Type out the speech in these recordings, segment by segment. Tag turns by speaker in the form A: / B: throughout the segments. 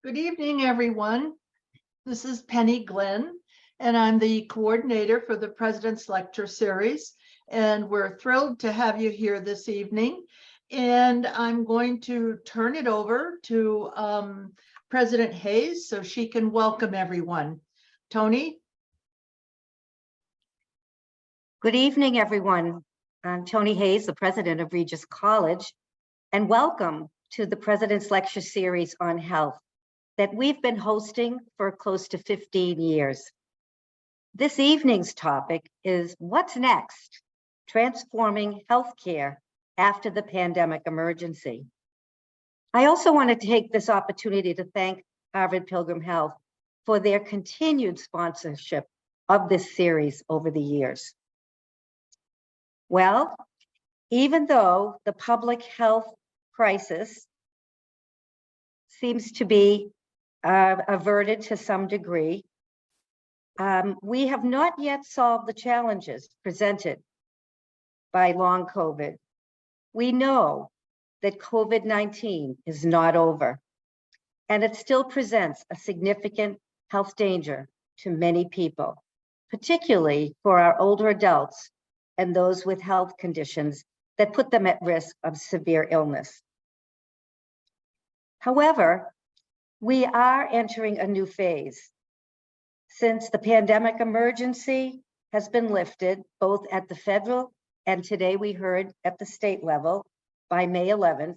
A: Good evening, everyone. This is Penny Glenn, and I'm the coordinator for the President's Lecture Series. And we're thrilled to have you here this evening. And I'm going to turn it over to President Hayes so she can welcome everyone. Tony?
B: Good evening, everyone. I'm Tony Hayes, the president of Regis College, and welcome to the President's Lecture Series on Health that we've been hosting for close to 15 years. This evening's topic is What's Next? Transforming Healthcare After the Pandemic Emergency. I also want to take this opportunity to thank Harvard Pilgrim Health for their continued sponsorship of this series over the years. Well, even though the public health crisis seems to be averted to some degree, we have not yet solved the challenges presented by long COVID. We know that COVID-19 is not over, and it still presents a significant health danger to many people, particularly for our older adults and those with health conditions that put them at risk of severe illness. However, we are entering a new phase. Since the pandemic emergency has been lifted, both at the federal and today we heard at the state level by May 11th,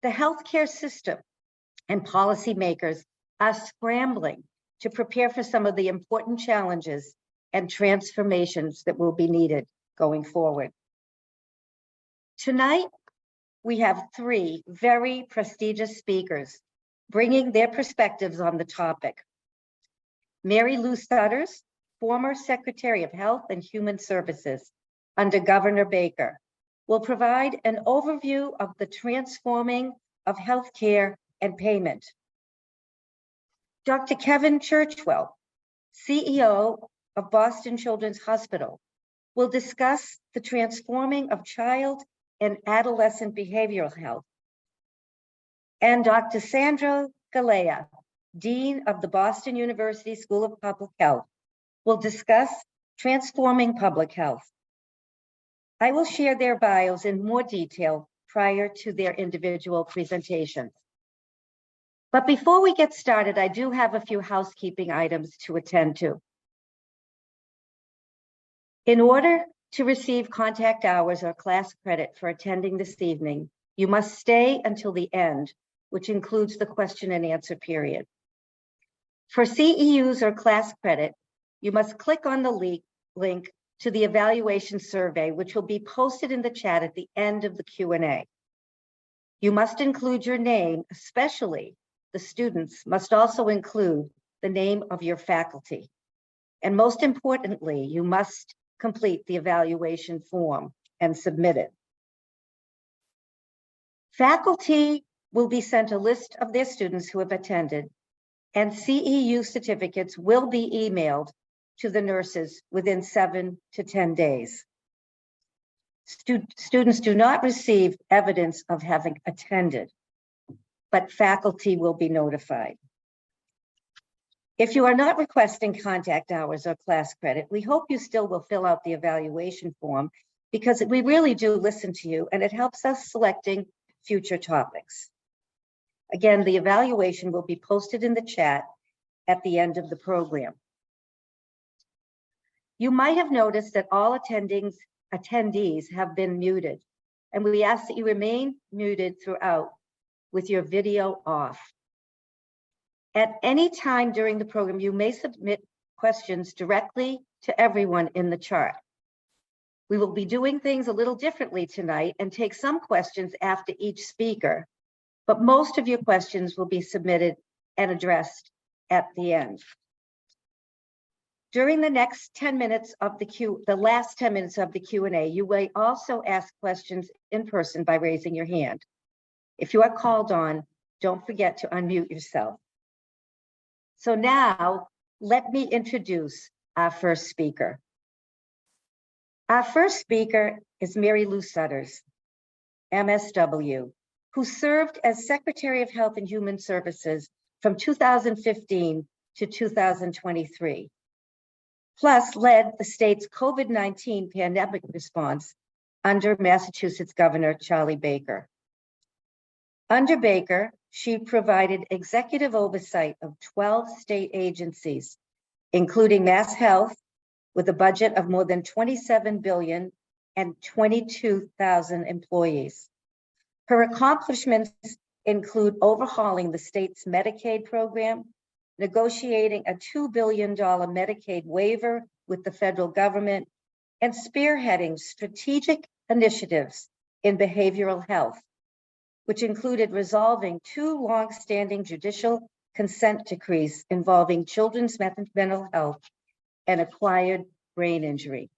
B: the healthcare system and policymakers are scrambling to prepare for some of the important challenges and transformations that will be needed going forward. Tonight, we have three very prestigious speakers bringing their perspectives on the topic. Mary Lou Sudders, former Secretary of Health and Human Services under Governor Baker, will provide an overview of the transforming of healthcare and payment. Dr. Kevin Churchwell, CEO of Boston Children's Hospital, will discuss the transforming of child and adolescent behavioral health. And Dr. Sandro Galea, Dean of the Boston University School of Public Health, will discuss transforming public health. I will share their bios in more detail prior to their individual presentations. But before we get started, I do have a few housekeeping items to attend to. In order to receive contact hours or class credit for attending this evening, you must stay until the end, which includes the question and answer period. For CEUs or class credit, you must click on the link to the evaluation survey, which will be posted in the chat at the end of the Q&A. You must include your name, especially the students must also include the name of your faculty. And most importantly, you must complete the evaluation form and submit it. Faculty will be sent a list of their students who have attended, and CEU certificates will be emailed to the nurses within 7 to 10 days. Students do not receive evidence of having attended, but faculty will be notified. If you are not requesting contact hours or class credit, we hope you still will fill out the evaluation form because we really do listen to you and it helps us selecting future topics. Again, the evaluation will be posted in the chat at the end of the program. You might have noticed that all attendees have been muted, and we ask that you remain muted throughout with your video off. At any time during the program, you may submit questions directly to everyone in the chart. We will be doing things a little differently tonight and take some questions after each speaker, but most of your questions will be submitted and addressed at the end. During the next 10 minutes of the last 10 minutes of the Q&A, you may also ask questions in person by raising your hand. If you are called on, don't forget to unmute yourself. So now, let me introduce our first speaker. Our first speaker is Mary Lou Sudders, MSW, who served as Secretary of Health and Human Services from 2015 to 2023, plus led the state's COVID-19 pandemic response under Massachusetts Governor Charlie Baker. Under Baker, she provided executive oversight of 12 state agencies, including Mass Health, with a budget of more than $27 billion and 22,000 employees. Her accomplishments include overhauling the state's Medicaid program, negotiating a $2 billion Medicaid waiver with the federal government, and spearheading strategic initiatives in behavioral health, which included resolving 2 long-standing judicial consent decrees involving children's mental health and acquired brain injury.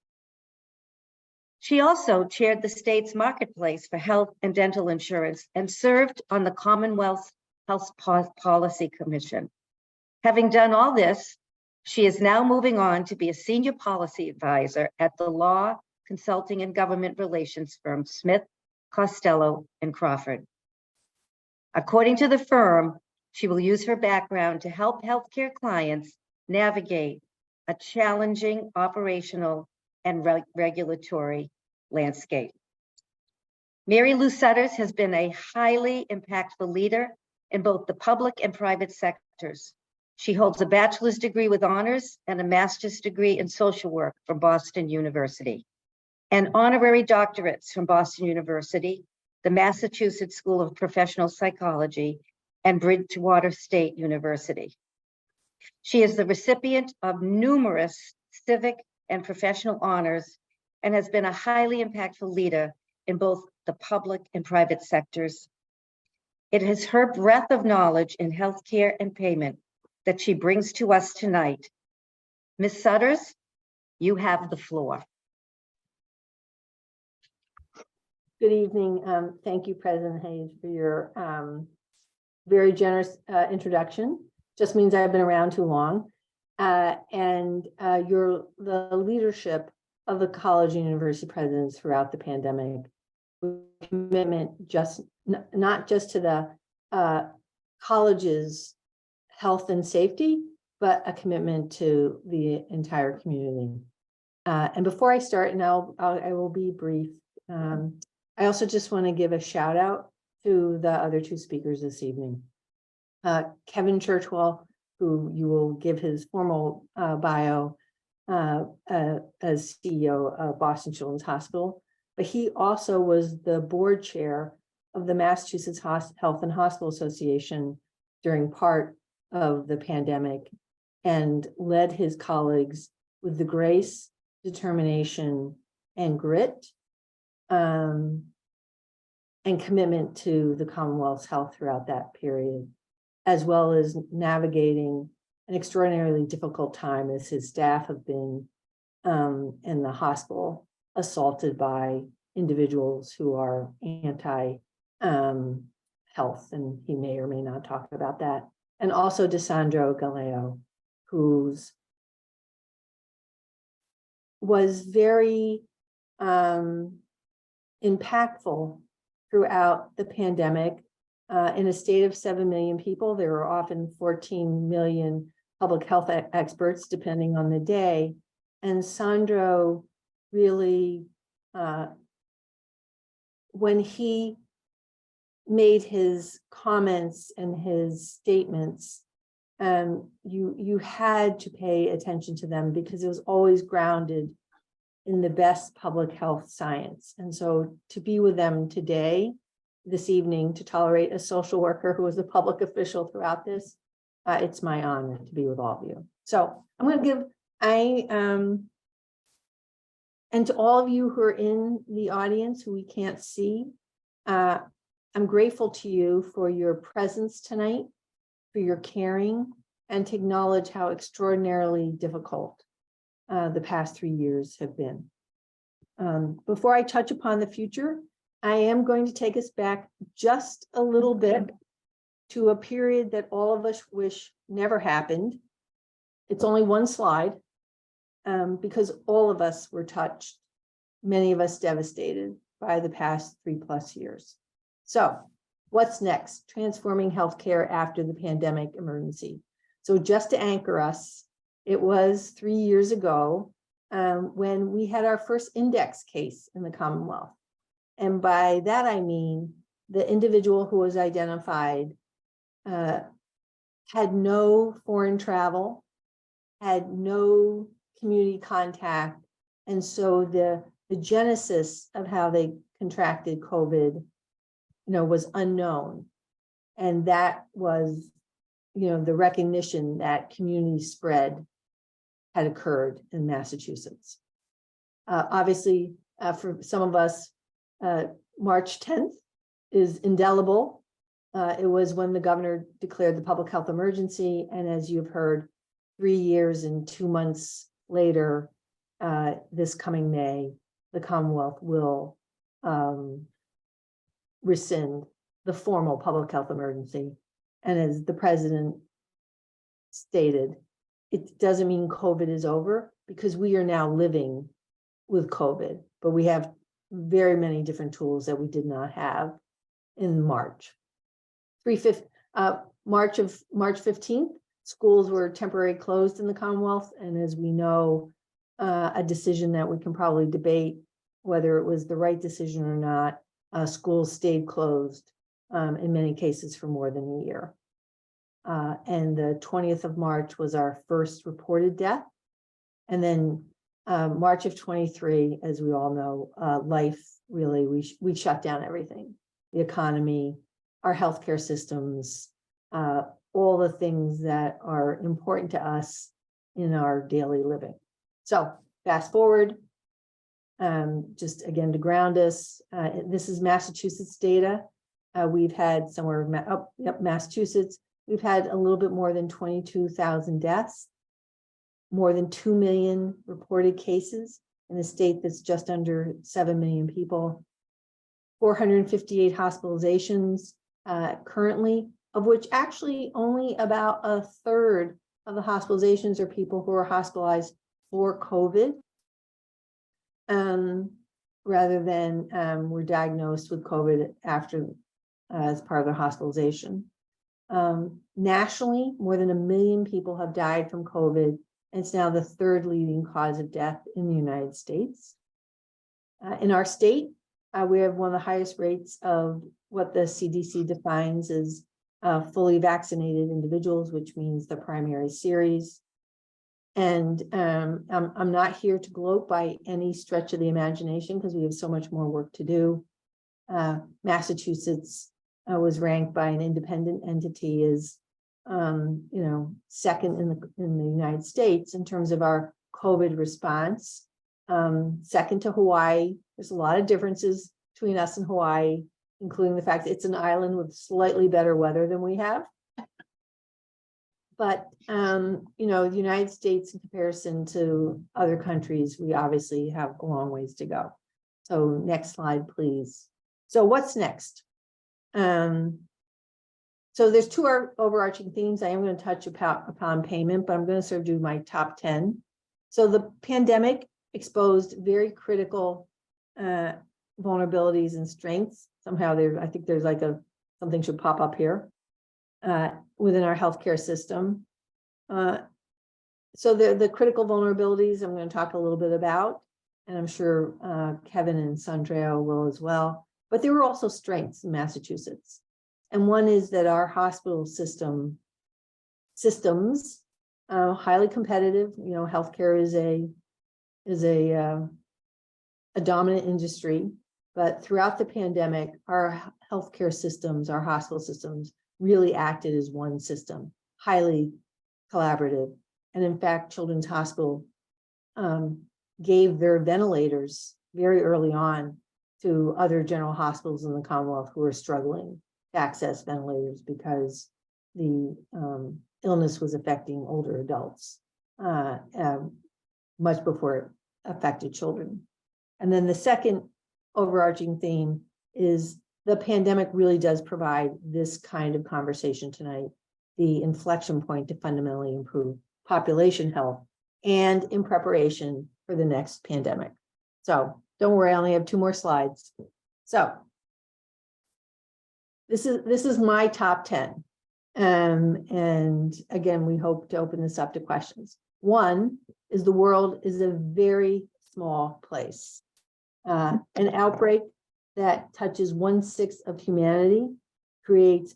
B: She also chaired the state's marketplace for health and dental insurance and served on the Commonwealth Health Policy Commission. Having done all this, she is now moving on to be a senior policy advisor at the law consulting and government relations firm Smith, Costello, and Crawford. According to the firm, she will use her background to help healthcare clients navigate a challenging operational and regulatory landscape. Mary Lou Sudders has been a highly impactful leader in both the public and private sectors. She holds a bachelor's degree with honors and a master's degree in social work from Boston University, and honorary doctorates from Boston University, the Massachusetts School of Professional Psychology, and Bridgewater State University. She is the recipient of numerous civic and professional honors and has been a highly impactful leader in both the public and private sectors. It is her breadth of knowledge in healthcare and payment that she brings to us tonight. Ms. Sudders, you have the floor.
C: Good evening. Thank you, President Hayes, for your very generous introduction. Just means I've been around too long. And the leadership of the college and university presidents throughout the pandemic, commitment not just to the college's health and safety, but a commitment to the entire community. And before I start, and I will be brief, I also just want to give a shout out to the other 2 speakers this evening. Kevin Churchwell, who you will give his formal bio as CEO of Boston Children's Hospital, but he also was the board chair of the Massachusetts Health and Hospital Association during part of the pandemic and led his colleagues with the grace, determination, and grit and commitment to the Commonwealth's health throughout that period, as well as navigating an extraordinarily difficult time as his staff have been in the hospital assaulted by individuals who are anti-health, and he may or may not talk about that. And also DeSandro Galeo, who's was very impactful throughout the pandemic. In a state of 7 million people, there are often 14 million public health experts, depending on the day. And Sandro really, when he made his comments and his statements, you had to pay attention to them because it was always grounded in the best public health science. And so to be with them today, this evening, to tolerate a social worker who was a public official throughout this, it's my honor to be with all of you. So I'm going to give, and to all of you who are in the audience who we can't see, I'm grateful to you for your presence tonight, for your caring, and to acknowledge how extraordinarily difficult the past 3 years have been. Before I touch upon the future, I am going to take us back just a little bit to a period that all of us wish never happened. It's only one slide because all of us were touched, many of us devastated by the past 3+ years. So What's next? Transforming healthcare after the pandemic emergency. So just to anchor us, it was 3 years ago when we had our first index case in the Commonwealth. And by that, I mean the individual who was identified had no foreign travel, had no community contact. And so the genesis of how they contracted COVID, was unknown. And that was, the recognition that community spread had occurred in Massachusetts. Obviously, for some of us, March 10th is indelible. It was when the governor declared the public health emergency. And as you've heard, 3 years and 2 months later, this coming May, the Commonwealth will rescind the formal public health emergency. And as the president stated, it doesn't mean COVID is over, because we are now living with COVID, but we have very many different tools that we did not have in March. March 15th, schools were temporarily closed in the Commonwealth. And as we know, a decision that we can probably debate whether it was the right decision or not, schools stayed closed in many cases for more than a year. And the 20th of March was our first reported death. And then March of 23, as we all know, life really, we shut down everything, the economy, our healthcare systems, all the things that are important to us in our daily living. So fast forward, just again to ground us, this is Massachusetts data. We've had somewhere, Massachusetts, we've had a little bit more than 22,000 deaths, more than 2 million reported cases in a state that's just under 7 million people, 458 hospitalizations currently, of which actually only about a third of the hospitalizations are people who are hospitalized for COVID, rather than were diagnosed with COVID after as part of their hospitalization. Nationally, more than 1 million people have died from COVID, and it's now the third leading cause of death in the United States. In our state, we have one of the highest rates of what the CDC defines as fully vaccinated individuals, which means the primary series. And I'm not here to gloat by any stretch of the imagination, because we have so much more work to do. Massachusetts was ranked by an independent entity as second in the United States in terms of our COVID response. Second to Hawaii. There's a lot of differences between us and Hawaii, including the fact that it's an island with slightly better weather than we have. But the United States, in comparison to other countries, we obviously have a long ways to go. So next slide, please. So what's next? So there's two overarching themes. I am going to touch upon payment, but I'm going to sort of do my top 10. So the pandemic exposed very critical vulnerabilities and strengths. Somehow I think there's like something should pop up here within our healthcare system. So the critical vulnerabilities I'm going to talk a little bit about, and I'm sure Kevin and Sandreo will as well. But there were also strengths in Massachusetts. And one is that our hospital systems, highly competitive. Healthcare is a dominant industry, but throughout the pandemic, our healthcare systems, our hospital systems really acted as one system, highly collaborative. And in fact, Children's Hospital gave their ventilators very early on to other general hospitals in the Commonwealth who were struggling to access ventilators because the illness was affecting older adults much before it affected children. And then the second overarching theme is the pandemic really does provide this kind of conversation tonight, the inflection point to fundamentally improve population health and in preparation for the next pandemic. So don't worry, I only have 2 more slides. So this is my top 10. And again, we hope to open this up to questions. One is the world is a very small place. An outbreak that touches 1/6 of humanity creates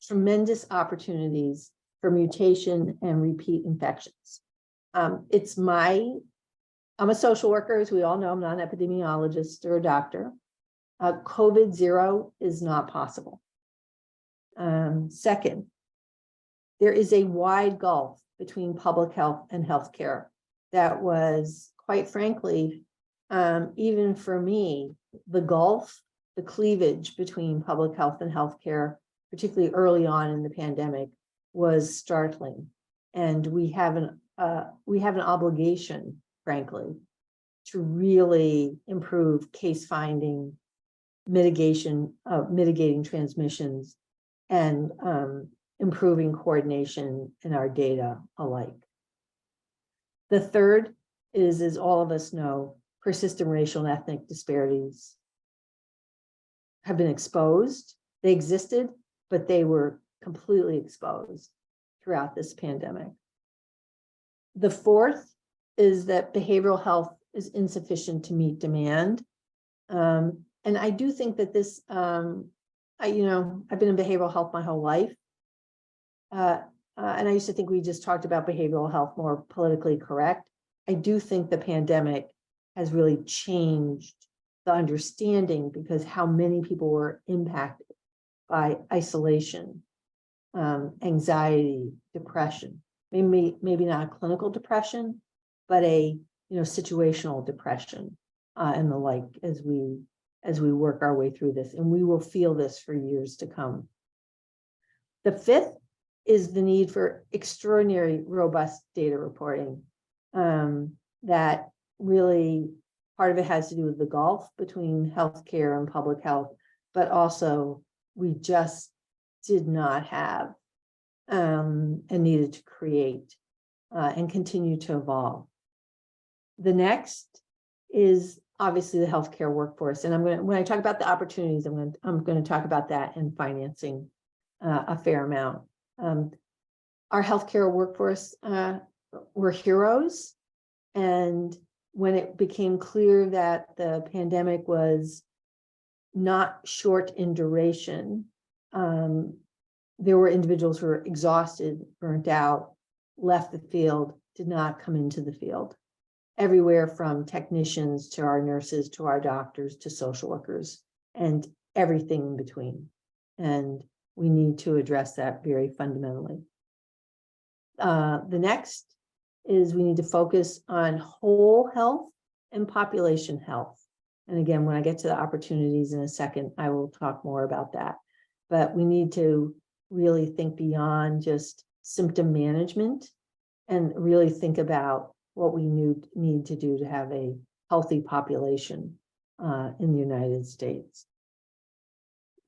C: tremendous opportunities for mutation and repeat infections. I'm a social worker, as we all know. I'm not an epidemiologist or a doctor. COVID-0 is not possible. Second, there is a wide gulf between public health and healthcare that was, quite frankly, even for me, the gulf, the cleavage between public health and healthcare, particularly early on in the pandemic, was startling. And we have an obligation, frankly, to really improve case finding, mitigating transmissions, and improving coordination in our data alike. The third is, as all of us know, persistent racial and ethnic disparities have been exposed. They existed, but they were completely exposed throughout this pandemic. The fourth is that behavioral health is insufficient to meet demand. And I do think that this, I've been in behavioral health my whole life. And I used to think we just talked about behavioral health more politically correct. I do think the pandemic has really changed the understanding, because how many people were impacted by isolation, anxiety, depression, maybe not a clinical depression, but a situational depression and the like, as we work our way through this, and we will feel this for years to come. The fifth is the need for extraordinary robust data reporting. That really, part of it has to do with the gulf between healthcare and public health, but also we just did not have and needed to create and continue to evolve. The next is obviously the healthcare workforce, and when I talk about the opportunities, I'm going to talk about that and financing a fair amount. Our healthcare workforce were heroes, and when it became clear that the pandemic was not short in duration, there were individuals who were exhausted, burnt out, left the field, did not come into the field. Everywhere from technicians to our nurses to our doctors to social workers and everything in between. And we need to address that very fundamentally. The next is we need to focus on whole health and population health. And again, when I get to the opportunities in a second, I will talk more about that. But we need to really think beyond just symptom management and really think about what we need to do to have a healthy population in the United States.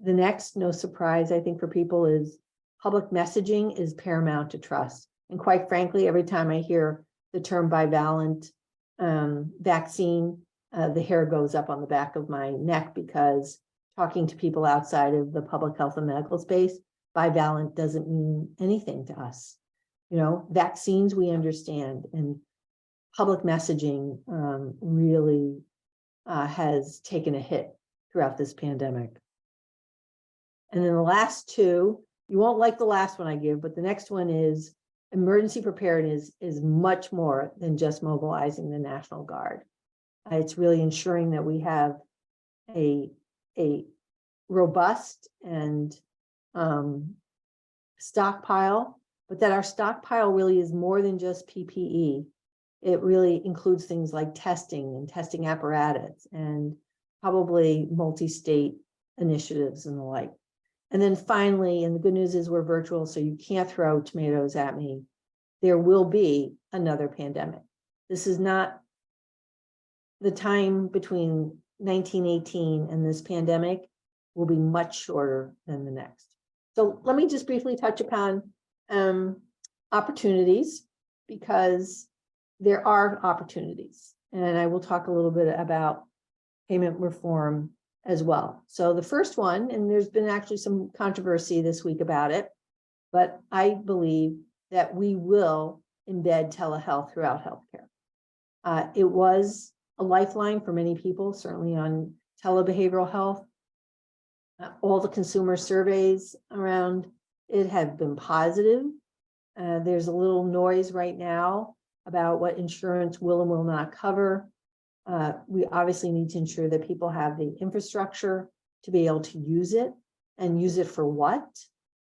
C: The next, no surprise, I think, for people, is public messaging is paramount to trust. And quite frankly, every time I hear the term bivalent vaccine, the hair goes up on the back of my neck, because talking to people outside of the public health and medical space, bivalent doesn't mean anything to us. Vaccines we understand, and public messaging really has taken a hit throughout this pandemic. And then the last two, you won't like the last one I give, but the next one is emergency preparedness is much more than just mobilizing the National Guard. It's really ensuring that we have a robust and stockpile, but that our stockpile really is more than just PPE. It really includes things like testing and testing apparatus and probably multi-state initiatives and the like. And then finally, and the good news is we're virtual, so you can't throw tomatoes at me, there will be another pandemic. This is not the time between 1918 and this pandemic will be much shorter than the next. So let me just briefly touch upon opportunities, because there are opportunities. And I will talk a little bit about payment reform as well. So the first one, and there's been actually some controversy this week about it, but I believe that we will embed telehealth throughout healthcare. It was a lifeline for many people, certainly on telebehavioral health. All the consumer surveys around it have been positive. There's a little noise right now about what insurance will and will not cover. We obviously need to ensure that people have the infrastructure to be able to use it and use it for what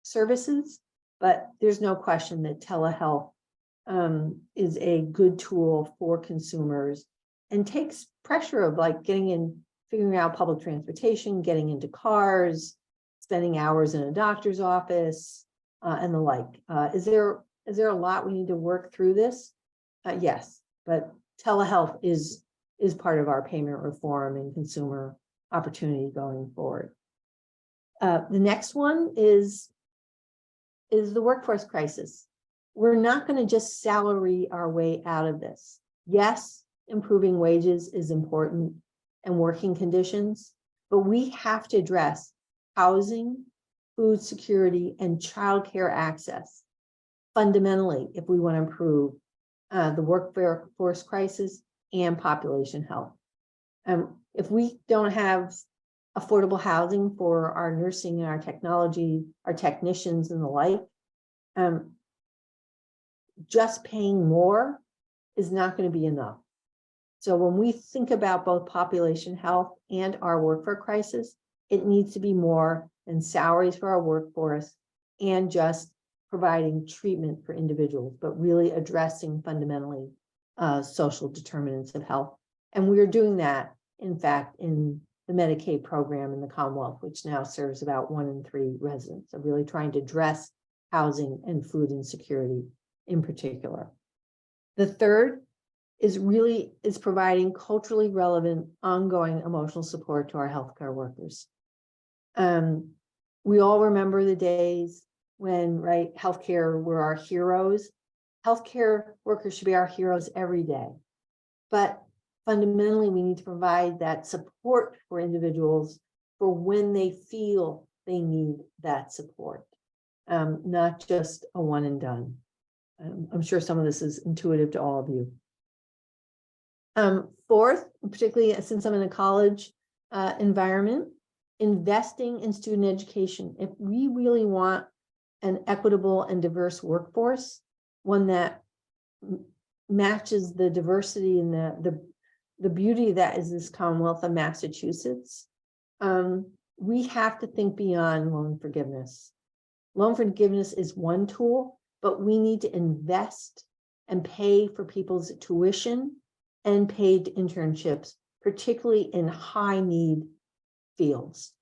C: services. But there's no question that telehealth is a good tool for consumers and takes pressure of like figuring out public transportation, getting into cars, spending hours in a doctor's office, and the like. Is there a lot we need to work through this? Yes, but telehealth is part of our payment reform and consumer opportunity going forward. The next one is the workforce crisis. We're not going to just salary our way out of this. Yes, improving wages is important and working conditions, but we have to address housing, food security, and childcare access fundamentally if we want to improve the workforce crisis and population health. If we don't have affordable housing for our nursing and our technology, our technicians and the like, just paying more is not going to be enough. So when we think about both population health and our workforce crisis, it needs to be more than salaries for our workforce and just providing treatment for individuals, but really addressing fundamentally social determinants of health. And we are doing that, in fact, in the Medicaid program in the Commonwealth, which now serves about 1 in 3 residents, of really trying to address housing and food insecurity in particular. The third is providing culturally relevant, ongoing emotional support to our healthcare workers. We all remember the days when, right, healthcare were our heroes. Healthcare workers should be our heroes every day. But fundamentally, we need to provide that support for individuals for when they feel they need that support, not just a one and done. I'm sure some of this is intuitive to all of you. Fourth, particularly since I'm in a college environment, investing in student education. If we really want an equitable and diverse workforce, one that matches the diversity and the beauty that is this Commonwealth of Massachusetts, we have to think beyond loan forgiveness. Loan forgiveness is one tool, but we need to invest and pay for people's tuition and paid internships, particularly in high need fields.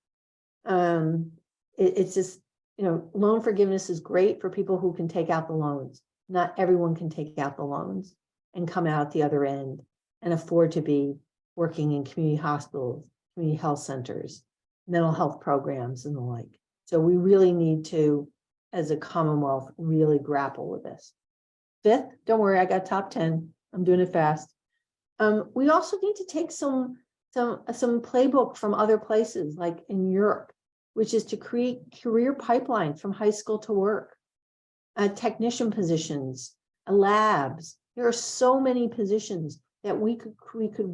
C: It's just, loan forgiveness is great for people who can take out the loans. Not everyone can take out the loans and come out the other end and afford to be working in community hospitals, community health centers, mental health programs, and the like. So we really need to, as a Commonwealth, really grapple with this. Fifth, don't worry, I got top 10. I'm doing it fast. We also need to take some playbook from other places, like in Europe, which is to create career pipelines from high school to work, technician positions, labs. There are so many positions that we could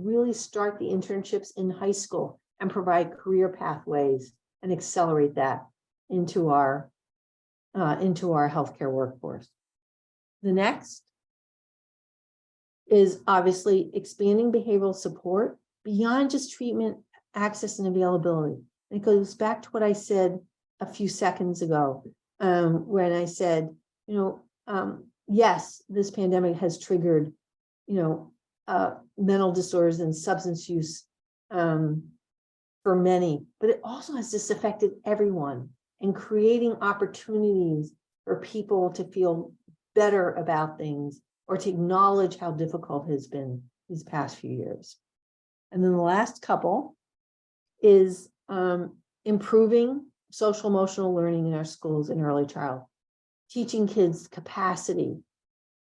C: really start the internships in high school and provide career pathways and accelerate that into our healthcare workforce. The next is obviously expanding behavioral support beyond just treatment, access, and availability. And it goes back to what I said a few seconds ago, when I said, yes, this pandemic has triggered, mental disorders and substance use for many, but it also has just affected everyone, and creating opportunities for people to feel better about things or to acknowledge how difficult it has been these past few years. And then the last couple is improving social emotional learning in our schools in early childhood, teaching kids capacity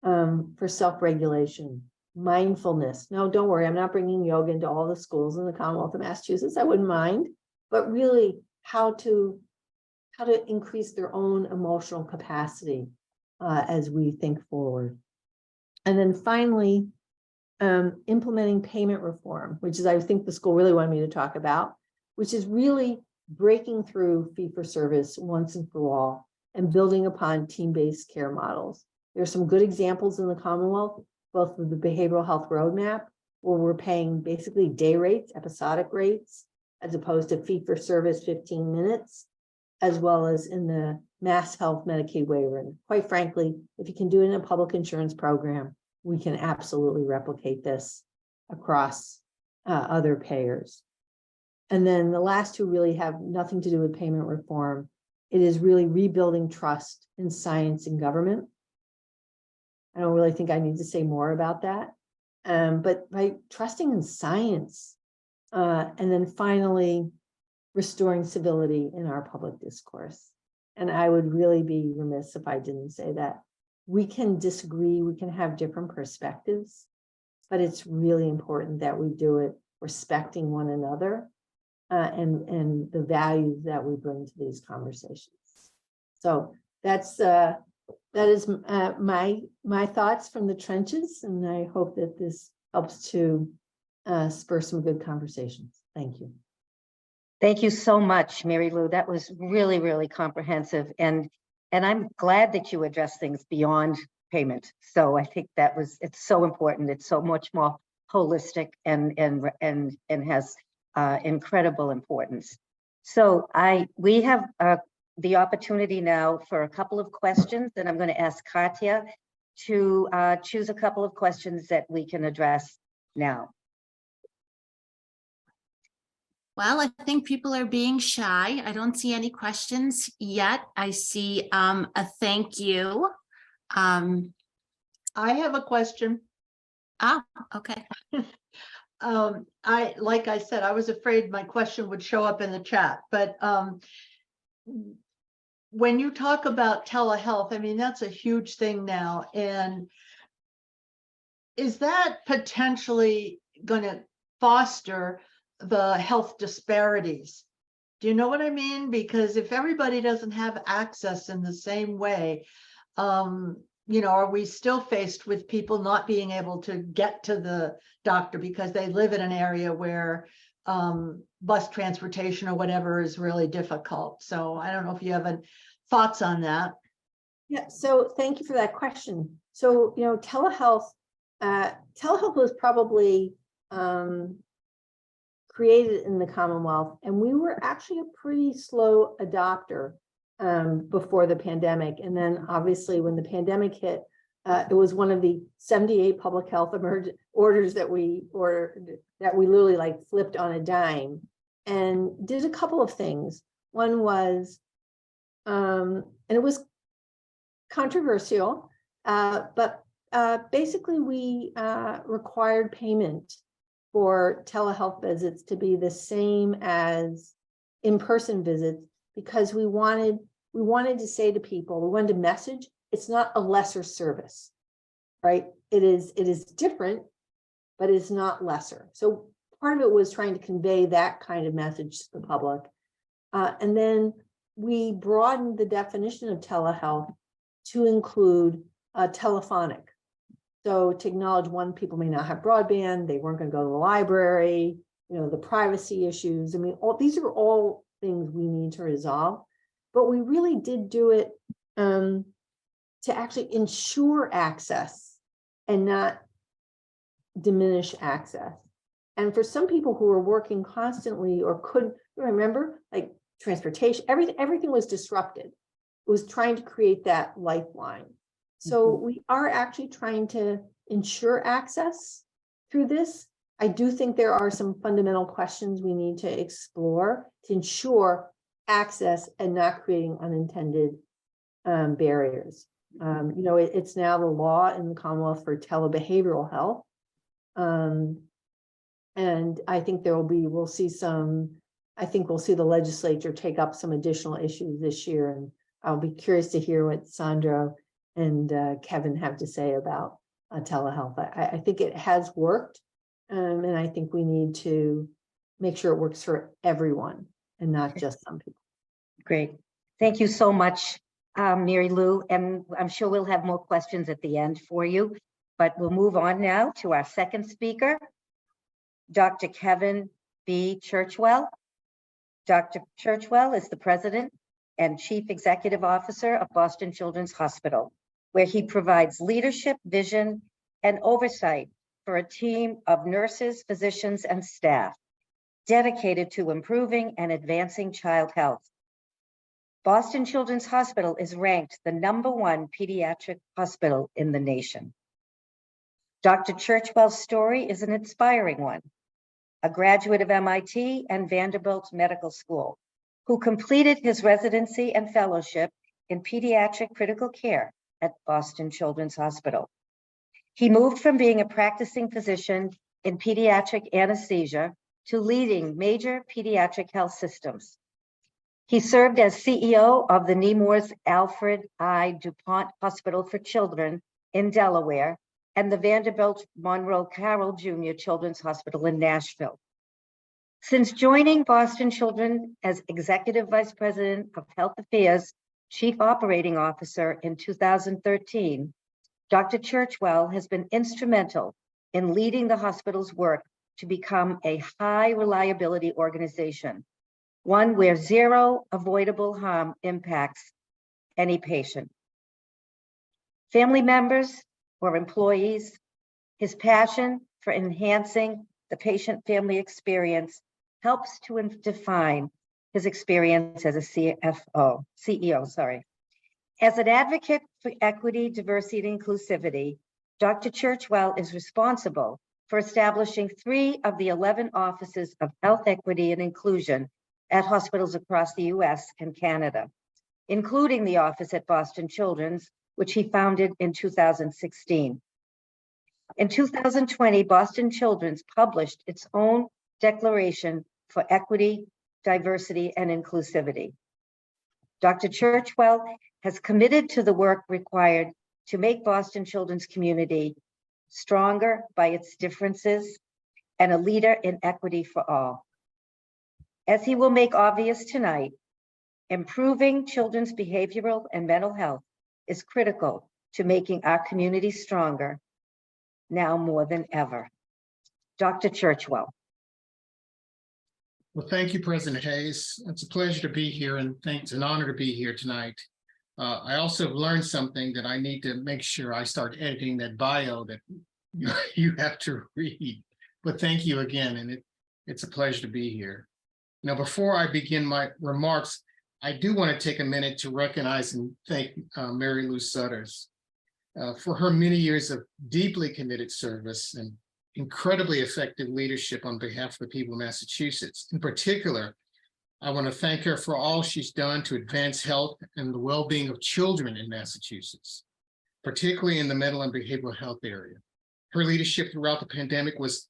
C: for self-regulation, mindfulness. No, don't worry, I'm not bringing yoga into all the schools in the Commonwealth of Massachusetts. I wouldn't mind, but really how to increase their own emotional capacity as we think forward. And then finally, implementing payment reform, which is, I think the school really wanted me to talk about, which is really breaking through fee-for-service once and for all and building upon team-based care models. There's some good examples in the Commonwealth, both with the behavioral health roadmap, where we're paying basically day rates, episodic rates, as opposed to fee-for-service 15 minutes, as well as in the Mass Health Medicaid waiver. And quite frankly, if you can do it in a public insurance program, we can absolutely replicate this across other payers. And then the last two really have nothing to do with payment reform. It is really rebuilding trust in science and government. I don't really think I need to say more about that. But by trusting in science, and then finally, restoring civility in our public discourse. And I would really be remiss if I didn't say that. We can disagree, we can have different perspectives, but it's really important that we do it respecting one another and the values that we bring to these conversations. So that is my thoughts from the trenches, and I hope that this helps to spur some good conversations. Thank you.
B: Thank you so much, Mary Lou. That was really, really comprehensive. And I'm glad that you addressed things beyond payment. So I think it's so important. It's so much more holistic and has incredible importance. So we have the opportunity now for a couple of questions, and I'm going to ask Katya to choose a couple of questions that we can address now.
D: Well, I think people are being shy. I don't see any questions yet. I see a thank you.
A: I have a question.
D: Okay.
A: Like I said, I was afraid my question would show up in the chat, but when you talk about telehealth, I mean, that's a huge thing now. And is that potentially going to foster the health disparities? Do you know what I mean? Because if everybody doesn't have access in the same way, are we still faced with people not being able to get to the doctor because they live in an area where bus transportation or whatever is really difficult? So I don't know if you have any thoughts on that.
C: Yeah, so thank you for that question. So, telehealth was probably created in the Commonwealth, and we were actually a pretty slow adopter before the pandemic. And then obviously when the pandemic hit, it was one of the 78 public health orders that we literally like flipped on a dime and did a couple of things. One was, and it was controversial, but basically we required payment for telehealth visits to be the same as in-person visits, because we wanted to say to people, we wanted to message, it's not a lesser service, right? It is different, but it's not lesser. So part of it was trying to convey that kind of message to the public. And then we broadened the definition of telehealth to include telephonic. So to acknowledge, one, people may not have broadband, they weren't going to go to the library, the privacy issues. I mean, these are all things we need to resolve, but we really did do it to actually ensure access and not diminish access. And for some people who were working constantly or couldn't remember, like transportation, everything was disrupted. It was trying to create that lifeline. So we are actually trying to ensure access through this. I do think there are some fundamental questions we need to explore to ensure access and not creating unintended barriers. It's now the law in the Commonwealth for telebehavioral health. And I think we'll see the legislature take up some additional issues this year. And I'll be curious to hear what Sandra and Kevin have to say about telehealth. I think it has worked, and I think we need to make sure it works for everyone. and not just some people.
B: Great. Thank you so much, Mary Lou. And I'm sure we'll have more questions at the end for you, but we'll move on now to our second speaker, Dr. Kevin B. Churchwell. Dr. Churchwell is the president and chief executive officer of Boston Children's Hospital, where he provides leadership, vision, and oversight for a team of nurses, physicians, and staff dedicated to improving and advancing child health. Boston Children's Hospital is ranked the #1 pediatric hospital in the nation. Dr. Churchwell's story is an inspiring one. A graduate of MIT and Vanderbilt Medical School, who completed his residency and fellowship in pediatric critical care at Boston Children's Hospital. He moved from being a practicing physician in pediatric anesthesia to leading major pediatric health systems. He served as CEO of the Nemours Alfred I. DuPont Hospital for Children in Delaware and the Vanderbilt Monroe Carroll Jr. Children's Hospital in Nashville. Since joining Boston Children as Executive Vice President of Health Affairs, Chief Operating Officer in 2013, Dr. Churchwell has been instrumental in leading the hospital's work to become a high reliability organization, one where zero avoidable harm impacts any patient. Family members or employees, his passion for enhancing the patient-family experience helps to define his experience as a CEO. As an advocate for equity, diversity, and inclusivity, Dr. Churchwell is responsible for establishing 3 of the 11 offices of health equity and inclusion at hospitals across the US and Canada, including the office at Boston Children's, which he founded in 2016. In 2020, Boston Children's published its own declaration for equity, diversity, and inclusivity. Dr. Churchwell has committed to the work required to make Boston Children's community stronger by its differences and a leader in equity for all. As he will make obvious tonight, improving children's behavioral and mental health is critical to making our community stronger now more than ever. Dr. Churchwell.
E: Well, thank you, President Hayes. It's a pleasure to be here, and it's an honor to be here tonight. I also have learned something that I need to make sure I start editing that bio that you have to read. But thank you again, and it's a pleasure to be here. Now, before I begin my remarks, I do want to take a minute to recognize and thank Mary Lou Sutters for her many years of deeply committed service and incredibly effective leadership on behalf of the people of Massachusetts. In particular, I want to thank her for all she's done to advance health and the well-being of children in Massachusetts, particularly in the mental and behavioral health area. Her leadership throughout the pandemic was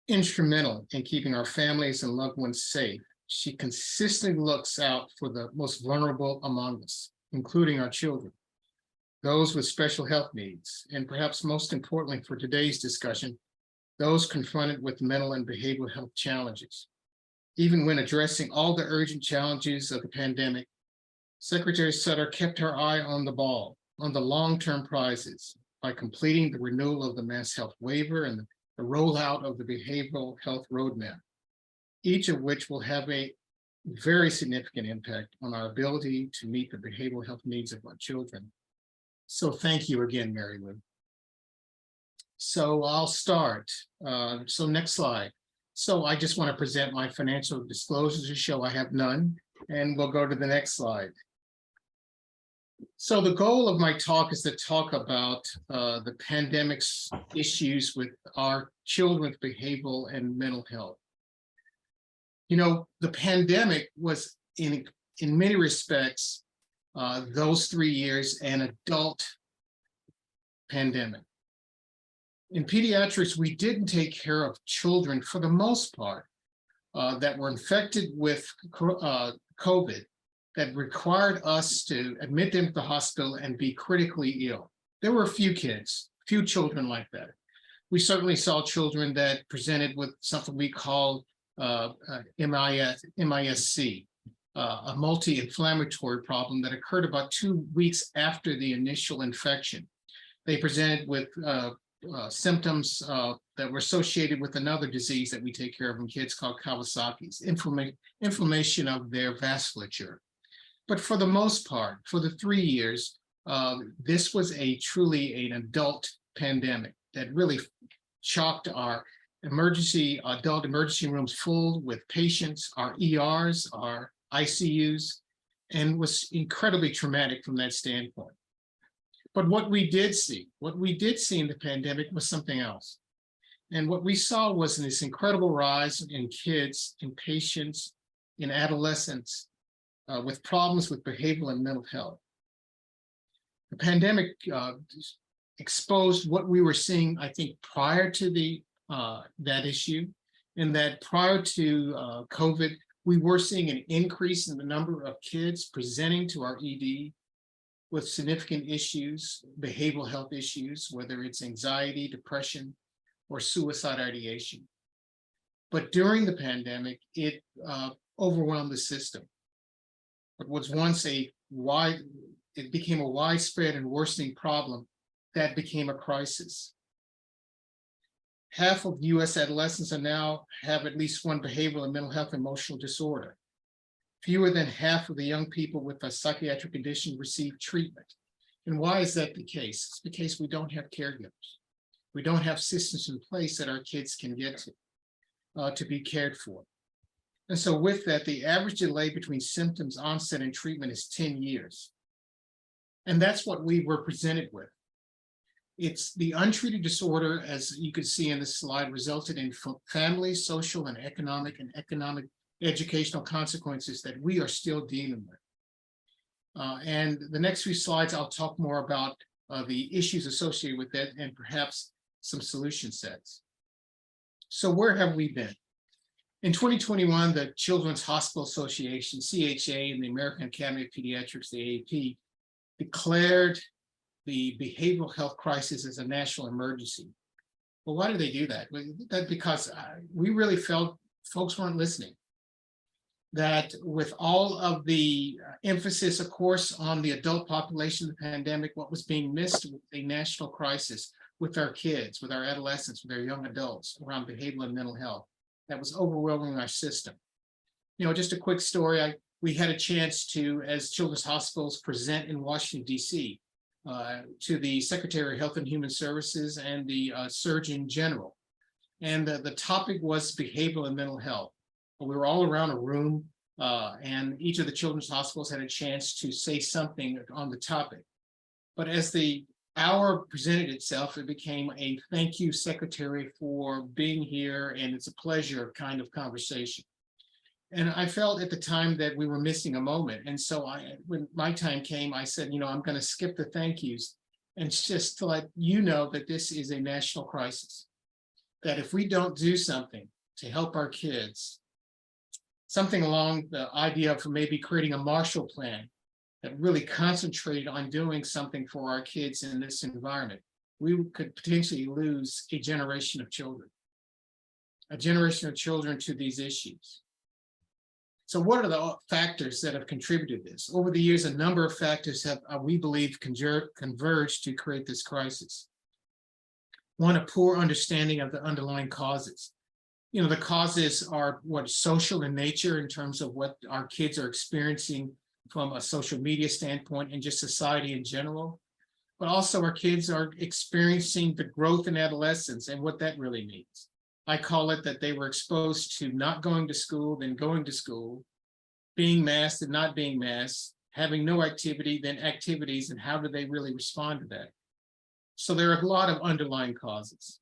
E: instrumental in keeping our families and loved ones safe. She consistently looks out for the most vulnerable among us, including our children, those with special health needs, and perhaps most importantly for today's discussion, those confronted with mental and behavioral health challenges. Even when addressing all the urgent challenges of the pandemic, Secretary Sutter kept her eye on the ball, on the long-term prizes, by completing the renewal of the Mass Health Waiver and the rollout of the Behavioral Health Roadmap, each of which will have a very significant impact on our ability to meet the behavioral health needs of our children. So thank you again, Mary Lou. So I'll start. So next slide. So I just want to present my financial disclosures to show I have none, and we'll go to the next slide. So the goal of my talk is to talk about the pandemic's issues with our children with behavioral and mental health. You know, the pandemic was in many respects, those 3 years, an adult pandemic. In pediatrics, we didn't take care of children for the most part that were infected with COVID that required us to admit them to the hospital and be critically ill. There were a few kids, few children like that. We certainly saw children that presented with something we call MISC, a multi-inflammatory problem that occurred about 2 weeks after the initial infection. They presented with symptoms that were associated with another disease that we take care of in kids called Kawasaki's, inflammation of their vasculature. But for the most part, for the 3 years, this was truly an adult pandemic that really shocked our adult emergency rooms full with patients, our ERs, our ICUs, and was incredibly traumatic from that standpoint. But what we did see in the pandemic was something else. And what we saw was this incredible rise in kids, in patients, in adolescents with problems with behavioral and mental health. The pandemic exposed what we were seeing, I think, prior to that issue, in that prior to COVID, we were seeing an increase in the number of kids presenting to our ED with significant issues, behavioral health issues, whether it's anxiety, depression, or suicide ideation. But during the pandemic, it overwhelmed the system. What was once it became a widespread and worsening problem that became a crisis. Half of US adolescents now have at least one behavioral and mental health emotional disorder. Fewer than half of the young people with a psychiatric condition receive treatment. And why is that the case? It's because we don't have caregivers. We don't have systems in place that our kids can get to be cared for. And so with that, the average delay between symptoms onset and treatment is 10 years. And that's what we were presented with. It's the untreated disorder, as you could see in this slide, resulted in family, social, and economic educational consequences that we are still dealing with. And the next few slides, I'll talk more about the issues associated with that and perhaps some solution sets. So where have we been? In 2021, the Children's Hospital Association, CHA, and the American Academy of Pediatrics, the AAP, declared the behavioral health crisis as a national emergency. Well, why did they do that? That's because we really felt folks weren't listening. That with all of the emphasis, of course, on the adult population of the pandemic, what was being missed was a national crisis with our kids, with our adolescents, with our young adults around behavioral and mental health that was overwhelming our system. You know, just a quick story. We had a chance to, as Children's Hospitals, present in Washington, D.C. To the Secretary of Health and Human Services and the Surgeon General. And the topic was behavioral and mental health. We were all around a room and each of the children's hospitals had a chance to say something on the topic. But as the hour presented itself, it became a thank you, Secretary, for being here, and it's a pleasure kind of conversation. And I felt at the time that we were missing a moment. And so when my time came, I said, you know, I'm going to skip the thank yous and just to let you know that this is a national crisis. That if we don't do something to help our kids, something along the idea of maybe creating a Marshall Plan that really concentrated on doing something for our kids in this environment, we could potentially lose a generation of children to these issues. So what are the factors that have contributed to this? Over the years, a number of factors have, we believe, converged to create this crisis. One, a poor understanding of the underlying causes. You know, the causes are what social in nature in terms of what our kids are experiencing from a social media standpoint and just society in general. But also our kids are experiencing the growth in adolescence and what that really means. I call it that they were exposed to not going to school, then going to school, being masked and not being masked, having no activity, then activities, and how do they really respond to that? So there are a lot of underlying causes.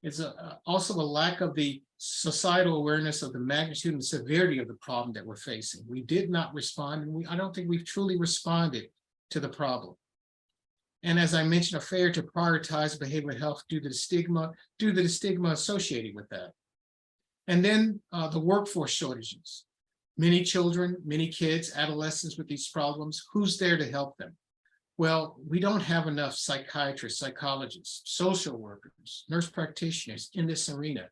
E: It's also a lack of the societal awareness of the magnitude and severity of the problem that we're facing. We did not respond, and I don't think we've truly responded to the problem. And as I mentioned, a failure to prioritize behavioral health due to the stigma associated with that. And then the workforce shortages. Many children, many kids, adolescents with these problems, who's there to help them? Well, we don't have enough psychiatrists, psychologists, social workers, nurse practitioners in this arena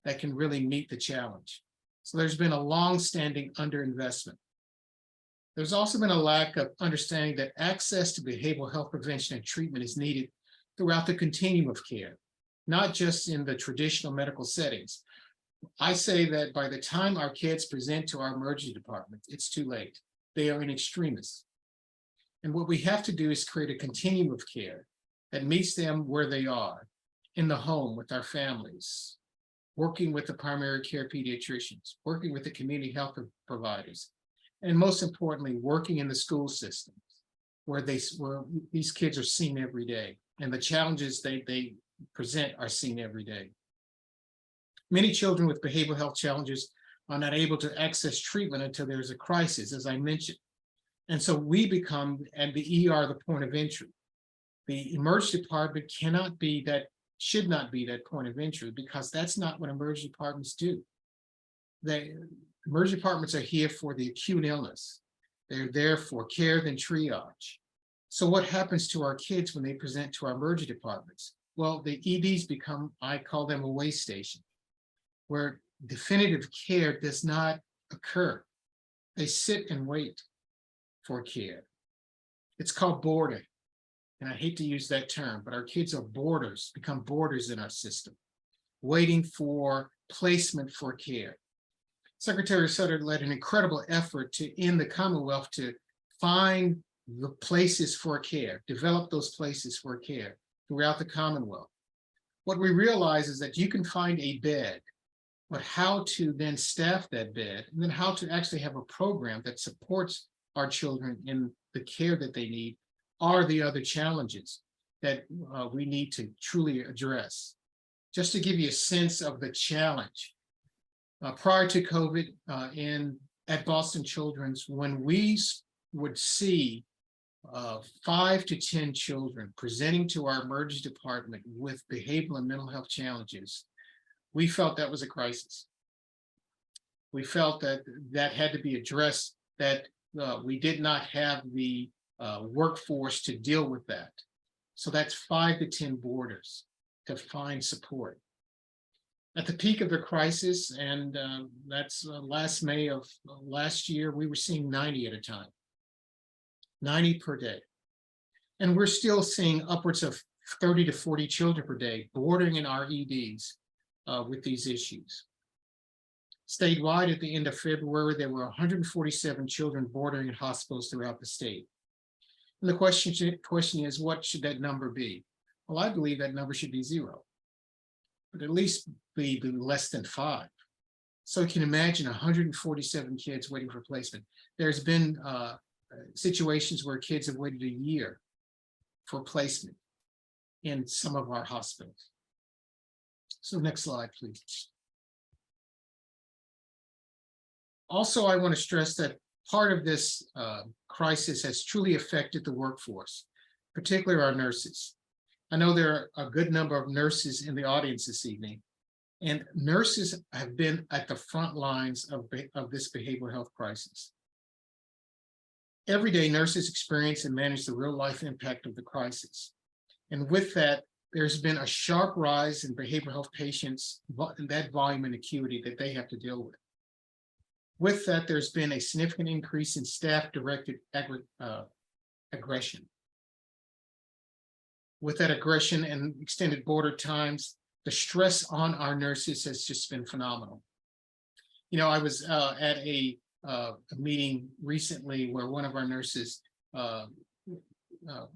E: that can really meet the challenge. So there's been a long-standing underinvestment. There's also been a lack of understanding that access to behavioral health prevention and treatment is needed throughout the continuum of care, not just in the traditional medical settings. I say that by the time our kids present to our emergency department, it's too late. They are in extremis. And what we have to do is create a continuum of care that meets them where they are, in the home with our families, working with the primary care pediatricians, working with the community health providers, and most importantly, working in the school systems where these kids are seen every day and the challenges they present are seen every day. Many children with behavioral health challenges are not able to access treatment until there's a crisis, as I mentioned. And so we become, and the ER, the point of entry. The emergency department cannot be that, should not be that point of entry, because that's not what emergency departments do. Emergency departments are here for the acute illness. They're there for care than triage. So what happens to our kids when they present to our emergency departments? Well, the EDs become, I call them a way station, where definitive care does not occur. They sit and wait for care. It's called boarding. And I hate to use that term, but our kids are boarders, become boarders in our system, waiting for placement for care. Secretary Sutter led an incredible effort in the Commonwealth to find the places for care, develop those places for care throughout the Commonwealth. What we realize is that you can find a bed, but how to then staff that bed, and then how to actually have a program that supports our children in the care that they need are the other challenges that we need to truly address. Just to give you a sense of the challenge, prior to COVID at Boston Children's, when we would see 5 to 10 children presenting to our emergency department with behavioral and mental health challenges, we felt that was a crisis. We felt that that had to be addressed, that we did not have the workforce to deal with that. So that's 5 to 10 boarders to find support. At the peak of the crisis, and that's last May of last year, we were seeing 90 at a time, 90 per day. And we're still seeing upwards of 30 to 40 children per day boarding in our EDs with these issues. Statewide, at the end of February, there were 147 children boarding in hospitals throughout the state. And the question is, what should that number be? Well, I believe that number should be 0, but at least be less than 5. So you can imagine 147 kids waiting for placement. There's been situations where kids have waited a year for placement in some of our hospitals. So next slide, please. Also, I want to stress that part of this crisis has truly affected the workforce, particularly our nurses. I know there are a good number of nurses in the audience this evening, and nurses have been at the front lines of this behavioral health crisis. Every day, nurses experience and manage the real life impact of the crisis. And with that, there's been a sharp rise in behavioral health patients, that volume and acuity that they have to deal with. With that, there's been a significant increase in staff-directed aggression. With that aggression and extended border times, the stress on our nurses has just been phenomenal. You know, I was at a meeting recently where one of our nurses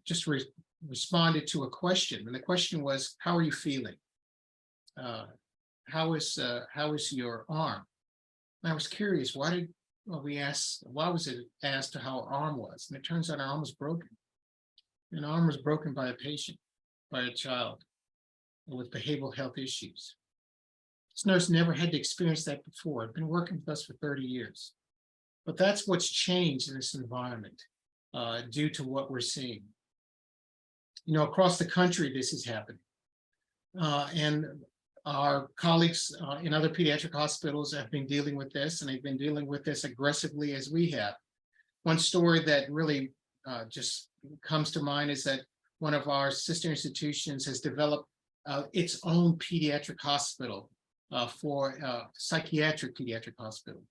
E: just responded to a question, and the question was, "How are you feeling? How is your arm?" And I was curious, why was it asked how her arm was? And it turns out her arm was broken. An arm was broken by a patient, by a child with behavioral health issues. This nurse never had to experience that before. I've been working with us for 30 years. But that's what's changed in this environment due to what we're seeing. You know, across the country, this is happening. And our colleagues in other pediatric hospitals have been dealing with this, and they've been dealing with this aggressively as we have. One story that really just comes to mind is that one of our sister institutions has developed its own pediatric hospital for a psychiatric pediatric hospital,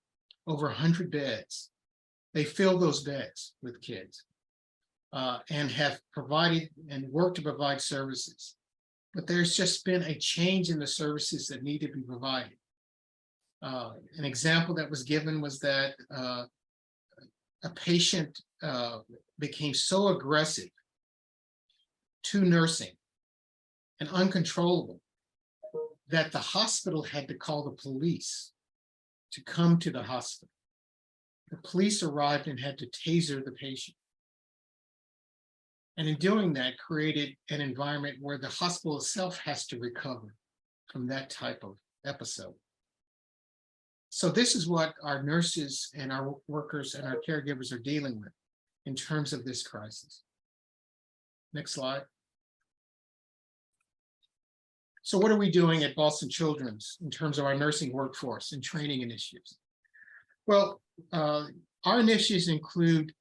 E: over 100 beds. They fill those beds with kids and have provided and worked to provide services. But there's just been a change in the services that need to be provided. An example that was given was that a patient became so aggressive to nursing and uncontrollable that the hospital had to call the police to come to the hospital. The police arrived and had to taser the patient. And in doing that, created an environment where the hospital itself has to recover from that type of episode. So this is what our nurses and our workers and our caregivers are dealing with in terms of this crisis. Next slide. So what are we doing at Boston Children's in terms of our nursing workforce and training initiatives? Well, our initiatives include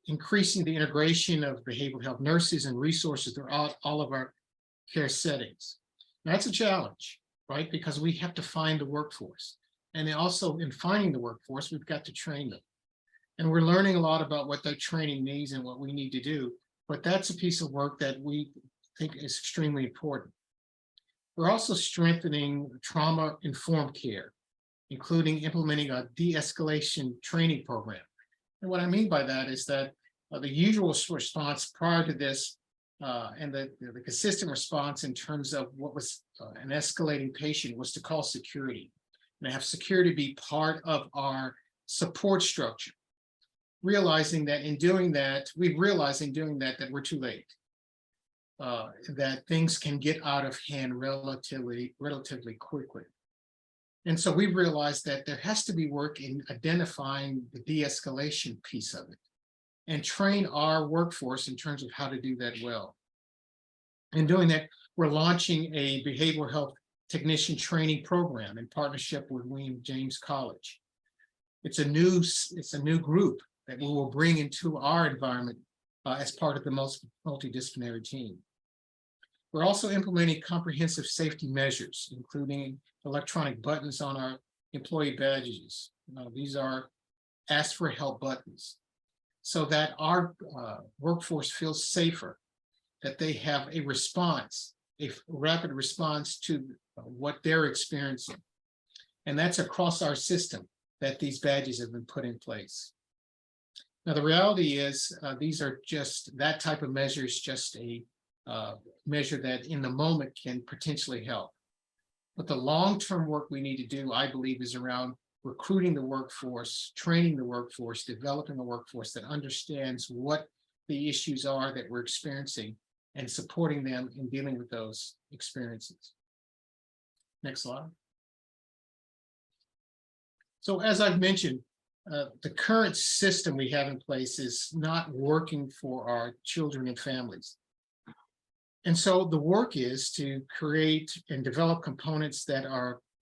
E: increasing the integration of behavioral health nurses and resources throughout all of our care settings. That's a challenge, right? Because we have to find the workforce. And also in finding the workforce, we've got to train them. And we're learning a lot about what that training needs and what we need to do. But that's a piece of work that we think is extremely important. We're also strengthening trauma-informed care, including implementing a de-escalation training program. And what I mean by that is that the usual response prior to this and the consistent response in terms of what was an escalating patient was to call security and have security be part of our support structure. Realizing that in doing that, we've realized in doing that that we're too late. That things can get out of hand relatively quickly. And so we've realized that there has to be work in identifying the de-escalation piece of it and train our workforce in terms of how to do that well. In doing that, we're launching a behavioral health technician training program in partnership with William James College. It's a new group that we will bring into our environment as part of the multidisciplinary team. We're also implementing comprehensive safety measures, including electronic buttons on our employee badges. These are ask for help buttons, so that our workforce feels safer, that they have a response, a rapid response to what they're experiencing. And that's across our system that these badges have been put in place. Now, the reality is these are just, that type of measure is just a measure that in the moment can potentially help. But the long-term work we need to do, I believe, is around recruiting the workforce, training the workforce, developing a workforce that understands what the issues are that we're experiencing and supporting them in dealing with those experiences. Next slide. So as I've mentioned, the current system we have in place is not working for our children and families. And so the work is to create and develop components that